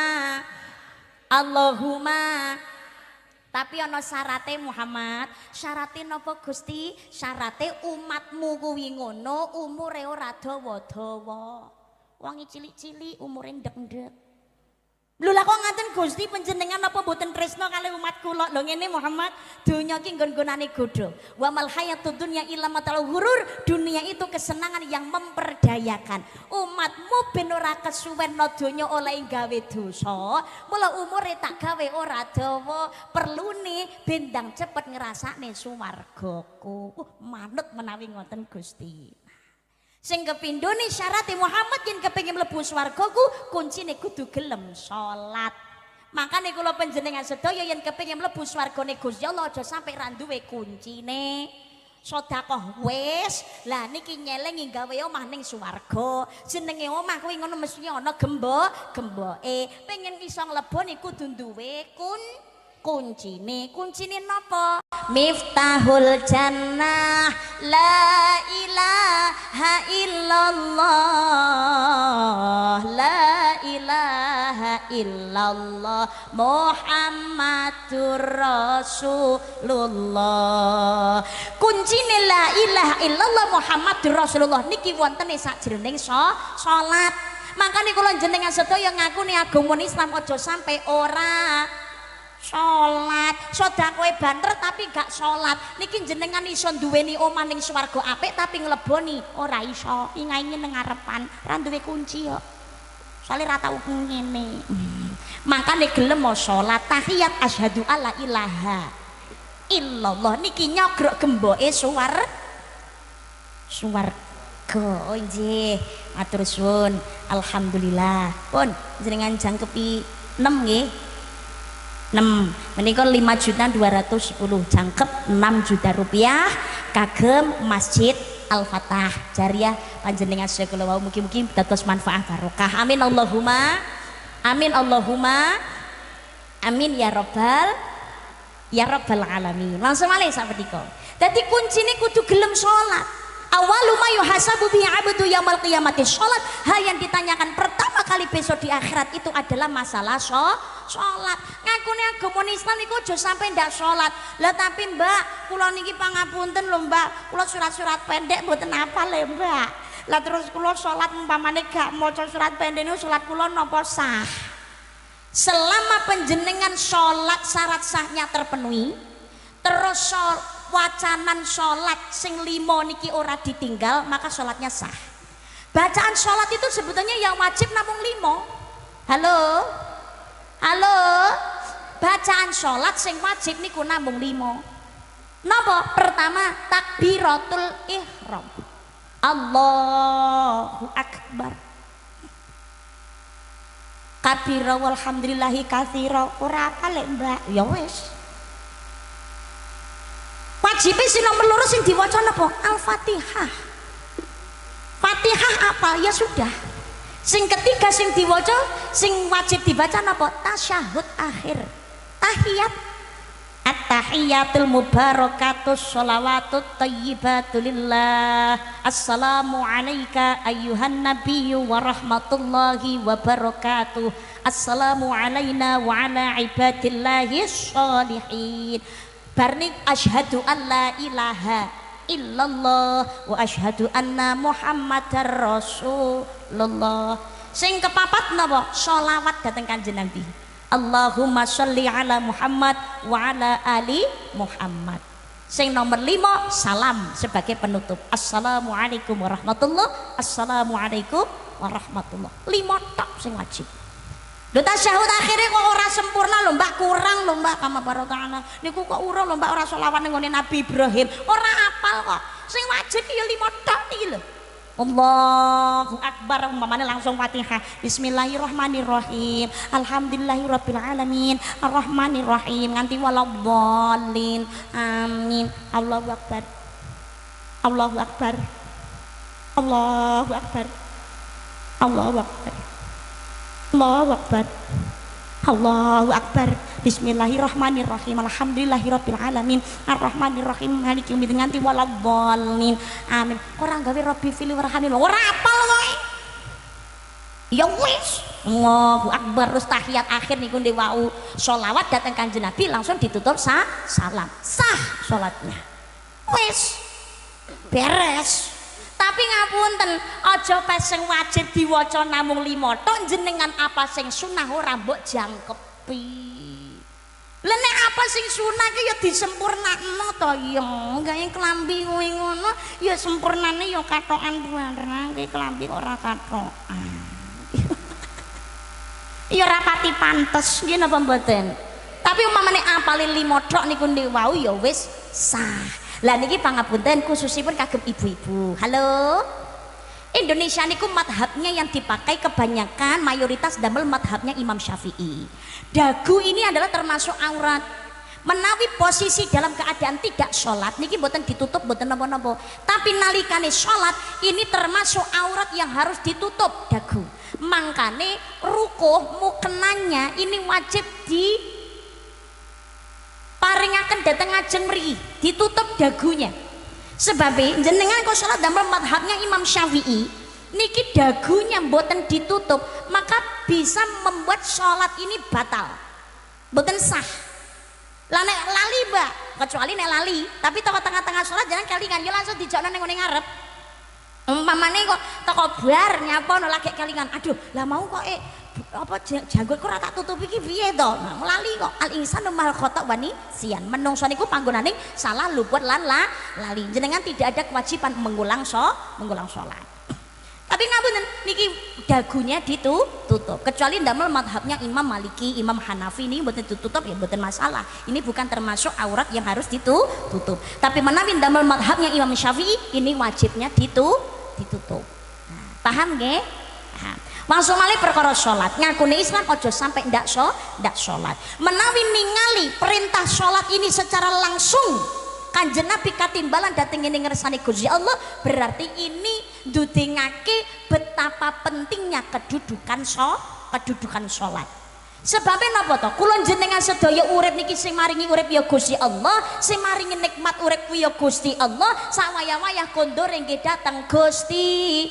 tapi ana syarate Muhammad. Syarate napa Gusti? Syarate umatmu kuwi ngono umure ora dawa-dawa. Wong cilik-cilik umure ndek-ndek. Lho lah kok ngaten Gusti panjenengan apa mboten tresno kali umat kula? Lho ngene Muhammad, dunya ki nggon-nggonane godho. Wa mal hayatud dunya illa mata'ul ghurur. Dunia itu kesenangan yang memperdayakan. Umatmu ben ora kesuwen donya oleh gawe dosa. Mula umure tak gawe ora dawa. Perlune bendang cepet ngrasakne swargaku. Manut menawi ngoten Gusti. Sing kepindho nih syarat Muhammad yen kepengin mlebu swargaku kuncine kudu gelem salat. Makane kula panjenengan sedaya yen kepengin mlebu swargane Gusti Allah aja sampe ra duwe kuncine. Sedekah wis, lah niki nyelengi gawe omah ning swarga. Jenenge omah kuwi ngono mesti ana gemboke. Pengen iso mleboni kudu duwe kuncine napa? Miftahul jannah la ilaha illallah, la ilaha illallah Muhammadur Rasulullah. Kuncine la ilaha illallah Muhammadur Rasulullah niki wontene sakjroning salat. Makane kula jenengan sedaya ngakuni agama Islam aja sampai ora sholat, sedekah banter tapi gak sholat. Niki jenengan iso duweni omah ning swarga apik tapi ngleboni ora iso. Ingainge nang ngarepan, ra duwe kunci kok. Soale ra tau ngene. Makane gelem mau sholat tahiyat asyhadu alla ilaha illallah niki nyogrok gemboke swarga. Oh nggih, matur suwun. Alhamdulillah. Pun jenengan jangkepi 6 nggih. 6 menika 5.210 jangkep 6 juta rupiah kagem Masjid Al-Fatah Jariah panjenengan sedaya kula wau mugi-mugi dados manfaat barokah. Amin Allahumma amin ya rabbal alamin. Langsung malih sabetika. Dadi kuncine kudu gelem salat. Awalu ma yuhasabu bihi 'abdu yaumil qiyamati salat. Hal yang ditanyakan pertama kali besok di akhirat itu adalah masalah salat. Ngakune agama Islam iku aja sampai ndak salat. Lah tapi Mbak, kula niki pangapunten lho Mbak, kula surat-surat pendek mboten hafal lho Mbak. Lah terus kula salat umpamane gak maca surat pendek niku salat kula napa sah? Selama panjenengan salat syarat sahnya terpenuhi, terus wacanan sholat sing 5 niki ora ditinggal maka sholatnya sah. Bacaan sholat itu sebetulnya yang wajib namung 5. Halo bacaan sholat sing wajib niku namung 5. Napa? Pertama takbiratul ihram, Allahu akbar, kabira walhamdulillahi katsira. Ora apa lek Mbak, ya wis. Wajibnya sing nomor loro sing diwaca napa? Al-Fatihah. Fatihah apa? Ya sudah. Sing ketiga sing diwaca sing wajib dibaca napa? Tasyahud akhir. Tahiyat. At-tahiyatul mubarakatus sholawatut thayyibatu lillah. Assalamu alayka ayyuhan nabiyyu wa rahmatullahi wa barakatuh. Assalamu alayna wa ala ibadillahi sholihin. Barni asyhadu an la ilaha illallah wa asyhadu anna muhammadar rasulullah. Sing kepapat napa? Sholawat dhateng Kanjeng Nabi. Allahumma sholli ala Muhammad wa ala ali Muhammad. Sing nomor 5 salam sebagai penutup. Assalamualaikum warahmatullah. Assalamualaikum warahmatullah. 5 tok sing wajib. Lho tasyahud akhirnya kok ora sempurna lho Mbak, kurang lho Mbak, kama barokana. Niku kok urung lho Mbak, ora selawat ning ngene Nabi Ibrahim. Ora apal kok. Sing wajib ya 5 tok niki lho. Allahu Akbar, umpamane langsung Fatihah. Bismillahirrahmanirrahim. Alhamdulillahirabbil alamin. Arrahmanirrahim nganti waladhdallin. Amin. Allahu Akbar. Allahu Akbar. Allahu Akbar. Allahu Akbar. Allahu Akbar. Allahu Akbar. Bismillahirrahmanirrahim. Alhamdulillahirabbil alamin. Arrahmanirrahim. Maliki yaumiddin nganti waladhdallin. Amin. Ora gawe Rabbi fil warhamil. Ora apal kowe. Ya wis. Allahu Akbar. Terus tahiyat akhir niku wau sholawat datang Kanjeng Nabi langsung ditutup salam. Sah salatnya. Wis. Beres. Tapi ngapunten, aja pas sing wajib diwaca namung 5 tok, jenengan apa sing sunah ora mbok jangkepi. Lah nek apa sing sunah ki ya disempurnakno to ya. Gawe klambi kuwi ngono ya sempurnane ya katokan barang, ki klambi ora katokan. Ya ora pati pantes, nggih napa mboten? Tapi umpamane apalin 5 tok niku wau ya wis sah. Lah niki pangapunten khususipun kagem ibu-ibu. Halo. Indonesia niku madhabnya yang dipakai kebanyakan mayoritas damel madhabnya Imam Syafi'i. Dagu ini adalah termasuk aurat. Menawi posisi dalam keadaan tidak sholat niki boten ditutup boten napa-napa. Tapi nalikane sholat ini termasuk aurat yang harus ditutup dagu. Mangkane rukuh mukenanya ini wajib di paringaken dateng ajeng mriki ditutup dagunya. Sebab jenengan kok salat damel madhabnya Imam Syafi'i niki dagunya mboten ditutup, maka bisa membuat sholat ini batal, mboten sah. Lah nek lali Mbak, kecuali nek lali, tapi tengah-tengah sholat jangan kelingan yo langsung dijakno ning ngene ngarep. Umpamane kok teko bar nyapa no lagi kelingan, aduh lah mau kok apa janggutku ora tak tutupi iki piye to? Nah, lali kok al insanu mal khata wa nisyan. Menungso niku panggonaning salah luput lan lali. Jenengan tidak ada kewajiban mengulang salat. Tapi ngapunten niki dagunya ditutup. Kecuali ndamel madhabnya Imam Maliki, Imam Hanafi ini mboten ditutup ya mboten masalah. Ini bukan termasuk aurat yang harus ditutup. Tapi menawi ndamel madhabnya Imam Syafi'i ini wajibnya ditutup. Nah, paham nggih? Paham. Langsung malih perkara sholat ngakune Islam ojo sampai ndak sholat. Menawi ningali perintah sholat ini secara langsung Kanjeng Nabi katimbalan dateng ngene ngersani Gusti Allah, berarti ini ndudingake betapa pentingnya kedudukan sholat. Sebabnya napa to? Kula jenengan sedaya urip niki sing maringi urip ya Gusti Allah, sing maringi nikmat urip kuwi ya Gusti Allah, sawaya-wayah kondor nggih dateng Gusti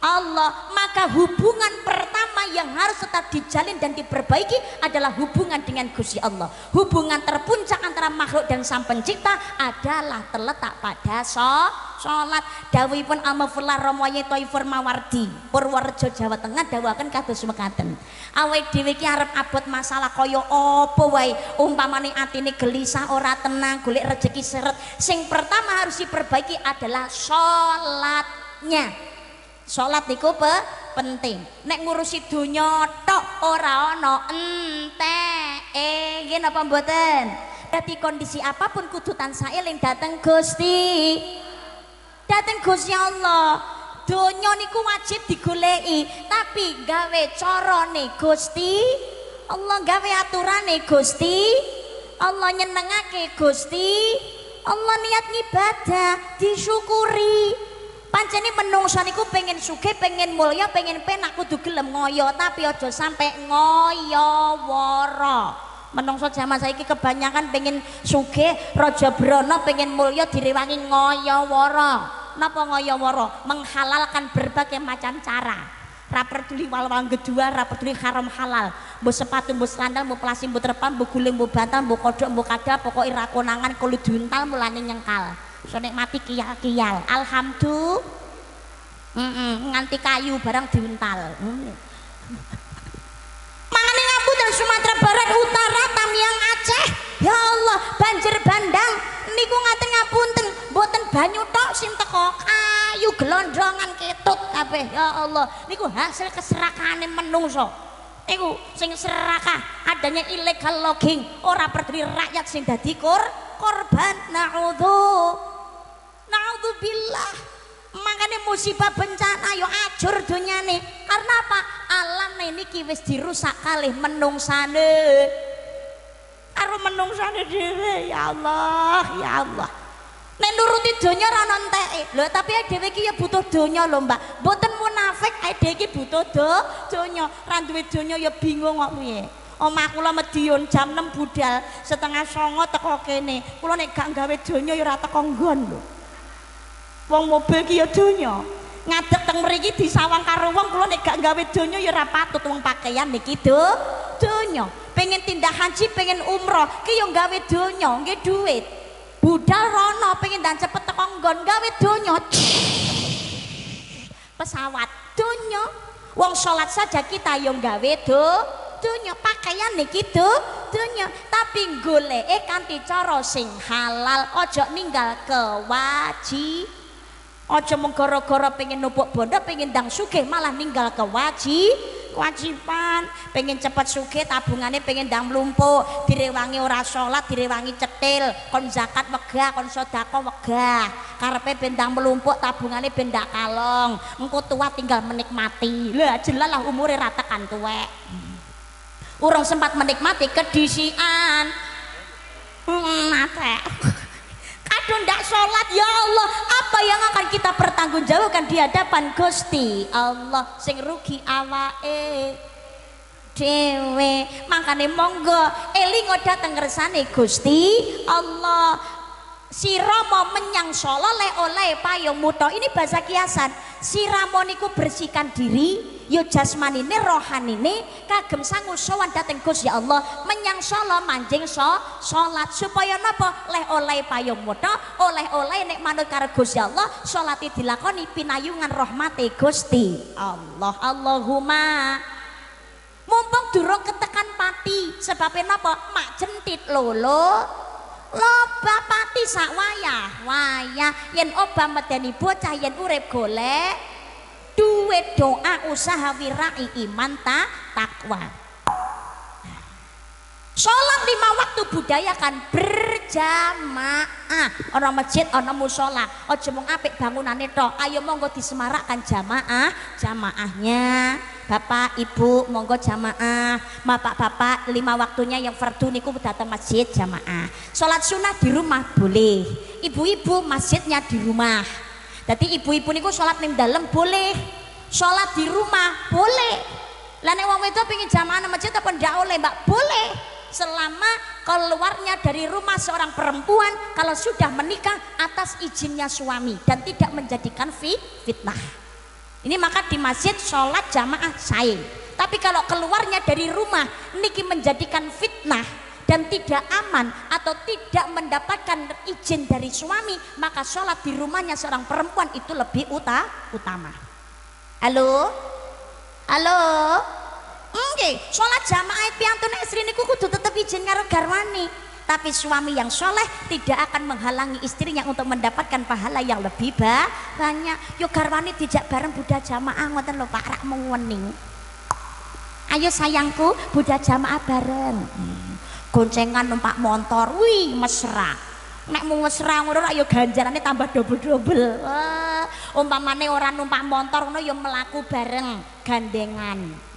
Allah. Maka hubungan pertama yang harus tetap dijalin dan diperbaiki adalah hubungan dengan Gusti Allah. Hubungan terpuncak antara makhluk dan sang pencipta adalah terletak pada sholat. Dawuhipun Al-Mufullah Romoye Toifur Mawardi Purworejo Jawa Tengah dawuhaken kados mekaten. Awake dhewe iki arep abot masalah kaya apa wae, umpamane atine gelisah ora tenang, golek rezeki seret, sing pertama harus diperbaiki adalah sholatnya. Sholat niku penting. Nek ngurusi donya tok ora ana enteke. Nggih napa mboten? Dadi kondisi apapun kudu tansah eling dateng Gusti. Dateng Gusti Allah. Donya niku wajib digoleki, tapi gawe carane Gusti Allah, gawe aturane Gusti Allah, nyenengake Gusti Allah, niat ngibadah disyukuri. pancene menungso niku pengen sugih, pengen mulya, pengen penak kudu gelem ngoyo, tapi aja sampai ngoyo wara. Menungso zaman saiki kebanyakan pengen sugih, raja brana, pengen mulya direwangi ngoyo wara. Napa ngoyo wara? Menghalalkan berbagai macam cara. Ra peduli walwang kedua, ra peduli haram halal. Mbok sepatu, mbok sandal, mbok plasi, mbok terpam, mbok guling, mbok bantal, mbok kodhok, mbok kada, pokoke ra konangan kulo diuntal mulane nyengkal. So nikmati kiyal-kiyal. Alhamdulillah. Nganti kayu barang diuntal. Mangane ngapunten Sumatera Barat, Utara, Tamiang, Aceh. Ya Allah, banjir bandang niku ngaten ngapunten, mboten banyu tok sing teko kayu gelondongan ketut kabeh. Ya Allah, niku hasil keserakahane menungso. Niku sing serakah, adanya illegal logging, ora peduli rakyat sing dadi korban. Naudzubillah. Makanya musibah bencana yo ajur donyane. Karena apa? Alam niki wis dirusak kalih menungsane. Karo menungsane dhewe. Ya Allah, ya Allah. Nek nuruti donya ra ono enteke. Lho tapi dhewe iki ya butuh donya lho, Mbak. Mboten munafik, dhewe iki butuh donya. Ra duwe donya ya bingung kok piye. Omah kula Medion jam 6 budal, setengah 9 teko kene. Kula nek gak gawe donya ya ora teko nggon lho. Wong mobil ki ya donya. Ngadeg teng mriki disawang karo wong, kula nek gak gawe donya ya ora patut. Wong pakaian niki donya. Pengen tindak haji, pengen umroh ki ya gawe donya, nggih duit. Budal rono pengen dan cepet teko nggon, gawe donya. Pesawat donya. Wong salat saja kita ya gawe donya, pakaian niki donya. Tapi goleke kanthi cara sing halal, ojo ninggal kewajiban. Aja mung gara-gara pengen nupuk bondo, pengen ndang sugih malah ninggal kewajiban. Pengen cepet sugih, tabungane pengen ndang mlumpuk, direwangi ora salat, direwangi cetil, kon zakat wegah, kon sedekah wegah. Karepe ben ndang mlumpuk, tabungane ben ndak kalong. Engko tua tinggal menikmati. Lah jelas lah umure ra tekan tuwek. Urung sempat menikmati kedisian. Mate. Kadung ndak sholat, ya Allah, apa yang akan kita pertanggungjawabkan di hadapan Gusti Allah? Sing rugi awake dhewe. Makane monggo elingo dateng ngersane Gusti Allah. Sirama menyang solo le oleh payung muto. Ini bahasa kiasan. Sirama niku bersihkan diri, yo jasmanine rohanine kagem sangu sowan dateng Gusti Allah, menyang solo manjing salat supaya napa? Leh oleh payung muto, oleh-oleh nek manut karo Gusti Allah, salate dilakoni pinayungan rahmate Gusti Allah. Allahumma. Mumpung durung ketekan pati, sebabnya napa? Mak jentit lolo loba pati sak wayah yen obah medeni bocah yen urip golek duwe doa usaha wirai iman takwa. Sholat 5 waktu budayakan berjamaah. Ana masjid, ana mushola. Aja mung apik bangunane tok. Ayo monggo disemarakkan jamaahnya. Bapak, Ibu, monggo jamaah. Bapak-bapak 5 waktunya yang fardu niku datang masjid jamaah. Sholat sunnah di rumah boleh. Ibu-ibu masjidnya di rumah. Jadi ibu-ibu niku sholat ning dalem boleh. Sholat di rumah boleh. Lah nek wong wedok pengin jamaah nang masjid apa ndak oleh, Mbak? Boleh. Selama keluarnya dari rumah seorang perempuan kalau sudah menikah atas izinnya suami dan tidak menjadikan fitnah. Ini maka di masjid sholat jamaah sahih. Tapi kalau keluarnya dari rumah niki menjadikan fitnah dan tidak aman atau tidak mendapatkan izin dari suami, maka sholat di rumahnya seorang perempuan itu lebih utama. Halo? Nggih, sholat jamaah piantune istri niku kudu tetep izin karo garwani. Tapi suami yang soleh tidak akan menghalangi istrinya untuk mendapatkan pahala yang lebih banyak. Yo garwani dijak bareng budak jamaah ngoten lho Pak, rak mengwening. Ayo sayangku, budak jamaah bareng. Goncengan numpak motor, wih mesra. Nek mau mesra ngono rak yo ganjarane tambah double-double. Umpamane orang numpak motor ngono yo melaku bareng, gandengan.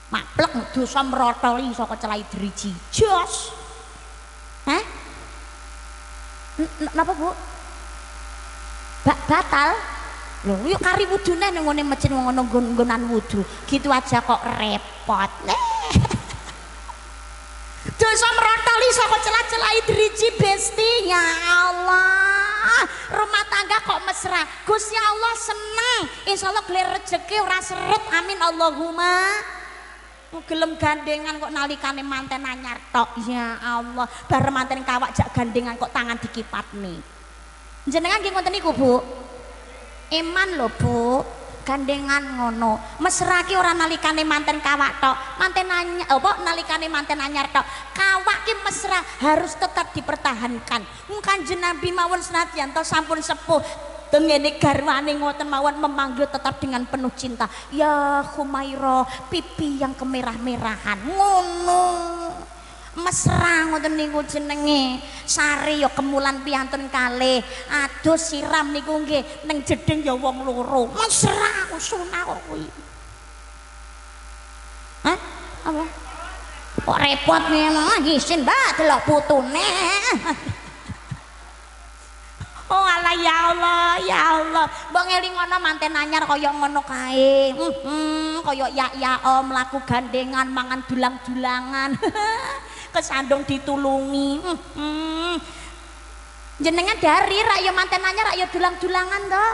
Maplek dosa merotoli saka celai driji. Jos. Hah? Napa Bu? Batal? Loh, yuk kari wudune ning ngene masjid ngono nggonan wudu. Gitu aja kok repot. Dosa merotoli saka celah-celah driji besti. Ya Allah. Rumah tangga kok mesra. Gusti Allah seneng. Insyaallah gelir rezeki ora seret. Amin Allahumma. Gelem gandengan kok nalikane manten anyar tok. Ya Allah. Bar manten kawak jak gandengan kok tangan dikipatne. Jenengan nggih ngoten niku, Bu? Iman lho, Bu. Gandengan ngono. Mesra ki ora nalikane manten kawak tok. Manten anyar apa nalikane manten anyar tok. Kawak ki mesra harus tetap dipertahankan. Kanjeng Nabi mawon senadyan to sampun sepuh dengene garwane ngoten mawon memanggil tetap dengan penuh cinta. Ya Humaira, pipi yang kemerah-merahan. Ngono. Mesra ngoten niku jenenge. Sari ya kemulan piantun kalih. Aduh siram niku nggih ning jeding ya wong loro. Mesra sunah kok kuwi. Hah? Apa? Kok repot nih isin Mbak delok putune. Oh Allah ya Allah ya Allah. Mbok ngelingono manten anyar kaya ngono kae. Kaya ya om mlaku gandengan mangan dulang-dulangan. Kesandung ditulungi. Jenengan dari rakyat manten anyar rakyat dulang-dulangan toh.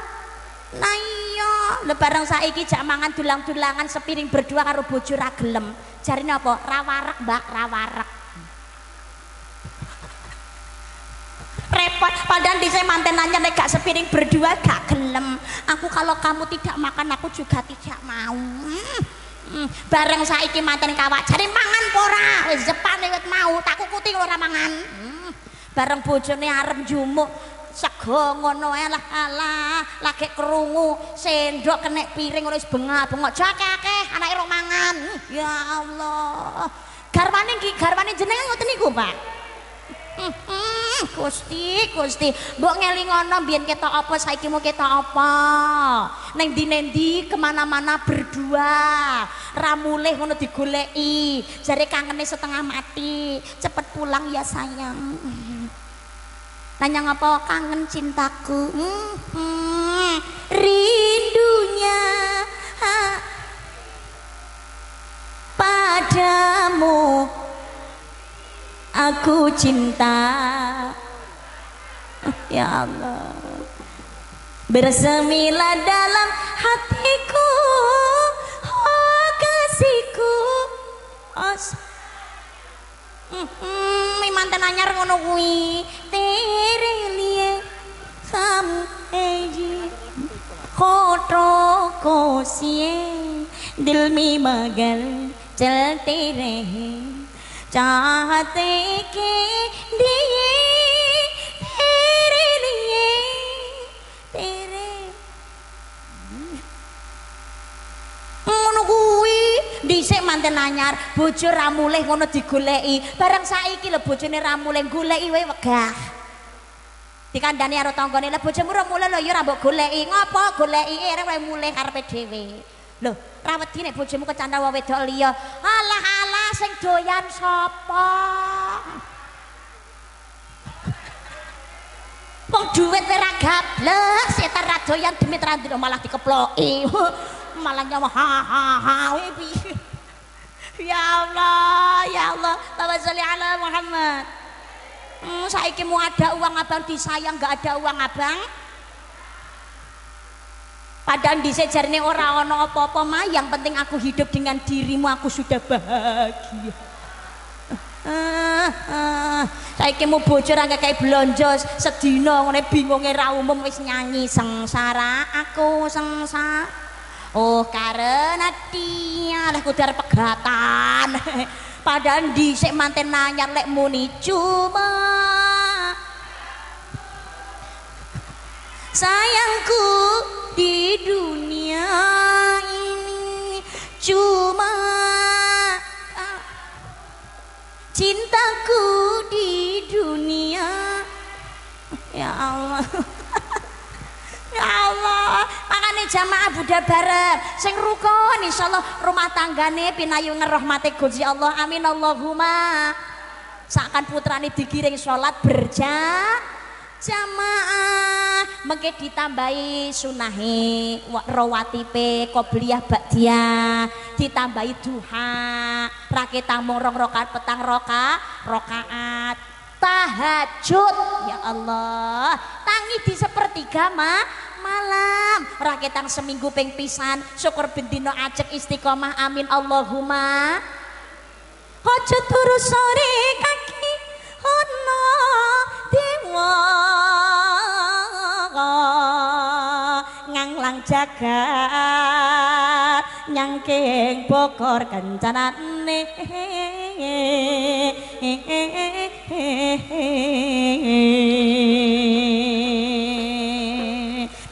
Nah iya, lho bareng saiki jak mangan dulang-dulangan sepiring berdua karo bojo ra gelem. Jarine apa? Rawarek, Mbak, rawarek. Repot padahal dhisik manten anyar nek gak sepiring berdua gak gelem. Aku kalau kamu tidak makan aku juga tidak mau. Bareng saiki manten kawak jare mangan apa ora? Wis jepane wit mau tak kukuti ora mangan. Bareng bojone arep njumuk sego ngono ae lah alah lagi krungu sendok kenek piring wis bengak-bengok jakake anake rong mangan. Ya Allah. Garwane jenengan ngoten niku, Pak. Gusti mbok ngelingono biyen ketok apa saiki mau ketok apa neng di kemana-mana berdua ramuleh ngono digoleki jare kangene setengah mati cepet pulang ya sayang. Nanya apa kangen cintaku. Rindunya padamu aku cinta. Ya Allah, bersemilah dalam hatiku, oh kasihku. Manten anyar ngono kuwi. Tere liye sampai khotro ko sie dil mi magal चलते रहे चाहते के दिए तेरे लिए तेरे ngono kuwi dhisik manten anyar bojo ra mulih ngono digoleki bareng saiki lho bojone ra mulih goleki wae wegah dikandani karo tanggane lho bojomu ra mulih lho ya ra mbok goleki ngopo goleki arek wae mulih karepe dhewe lho ra wedi nek bojomu kecantol wong wedok liya alah sing doyan sapa wong duwit ora gablek setan ra doyan demit ra malah dikeploki malah nyawa ha ya Allah Allahumma sholli ala Muhammad. Saiki mau ada uang abang disayang nggak ada uang abang padahal dhisik jarine ora ana apa-apa mah yang penting aku hidup dengan dirimu aku sudah bahagia. Saiki mau bocor angka kayak blonjo sedina ngene bingunge ra umum wis nyanyi sengsara aku sengsara. Oh karena dia lah kudar pegatan padahal dhisik manten nanyar lek muni cuma sayangku di dunia ini cuma cintaku di dunia ya Allah. Ya Allah, makanya jamaah Buddha bareng sing rukun insyaallah rumah tanggane pinayungan rahmati Gusti Allah. Amin Allahumma. Sakan putrane digiring salat berjamaah mengke ditambahi sunahe rawatibe qobliyah ba'diyah, ditambahi duha rakit tamung 2 rakaat petang rakaat tahajud. Ya Allah, tangi di sepertiga malam rakitang seminggu ping pisan, syukur bendino ajek istiqomah. Amin Allahumma. Aja turu sore kaki ana dewa nganglang jagat nyangking bokor kencanane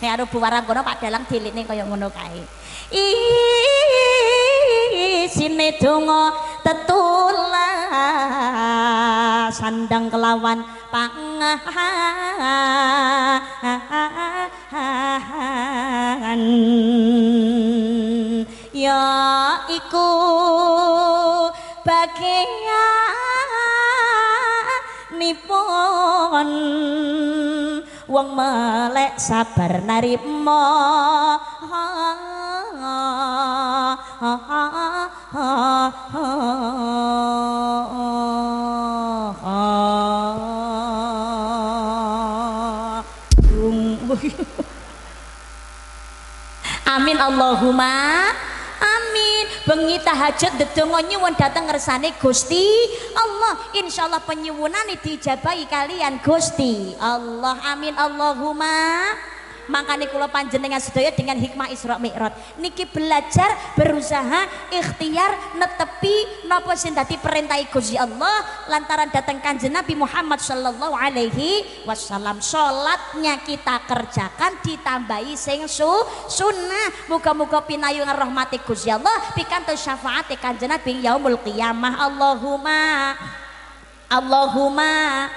nek aru buwarang kono Pak Dalang dilikne kaya ngono kae. Isine donga tetulah sandang kelawan pangahan ya iku bagianipun wong melek sabar narima amin Allahumma amin. Bengi tahajud ndedonga nyuwun dhateng ngersane Gusti Allah, insyaallah penyuwunane diijabahi kalian Gusti Allah. Amin Allahumma. Makanya kula panjenengan sedaya dengan hikmah Isra Mi'raj niki belajar, berusaha, ikhtiar, netepi napa sing dadi perintahe Gusti Allah lantaran datang Kanjeng Nabi Muhammad sallallahu alaihi wasallam. Salatnya kita kerjakan ditambahi sing sunnah. Muga-muga pinayungan rahmati Gusti Allah pikantuk syafaate Kanjeng Nabi yaumul qiyamah. Allahumma.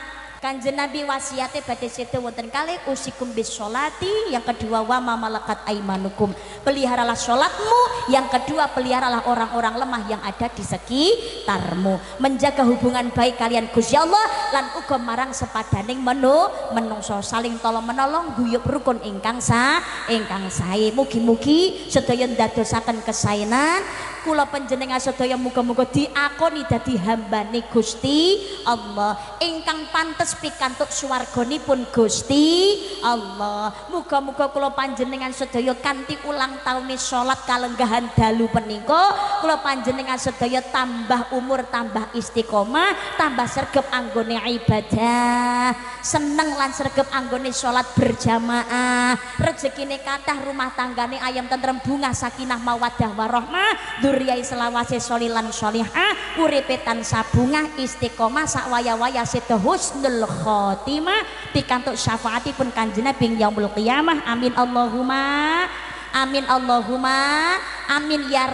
Kanjeng Nabi wasiate badhe sedo wonten kalih usikum bis sholati, yang kedua wa ma malakat aimanukum, peliharalah sholatmu, yang kedua peliharalah orang-orang lemah yang ada di sekitarmu, menjaga hubungan baik kalian Gusti Allah lan uga marang sepadaning menungso, saling tolong menolong guyub rukun ingkang sae. Mugi-mugi sedaya ndadosaken kesaenan kula panjenengan sedaya muga-muga diakoni dadi hambane Gusti Allah ingkang pantes pikantuk swarganipun Gusti Allah. Muga-muga kula panjenengan sedaya kanthi ulang taune salat kalenggahan dalu menika kula panjenengan sedaya tambah umur, tambah istiqomah, tambah sregep anggone ibadah, seneng lan sregep anggone salat berjamaah, rezekine kathah, rumah tanggane ayam tentrem, bunga sakinah mawaddah warahmah, dzurriyyah selawase sholilan sholihah, uripe tansah bungah istiqomah sak waya-waya sedo husnul khotimah pikantuk syafaatipun Kanjeng Nabi yaumul qiyamah. Amin Allahumma amin Allahumma amin ya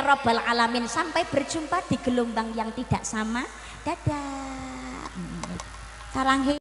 rabbal alamin. Sampai berjumpa di gelombang yang tidak sama. Dadah. Sarang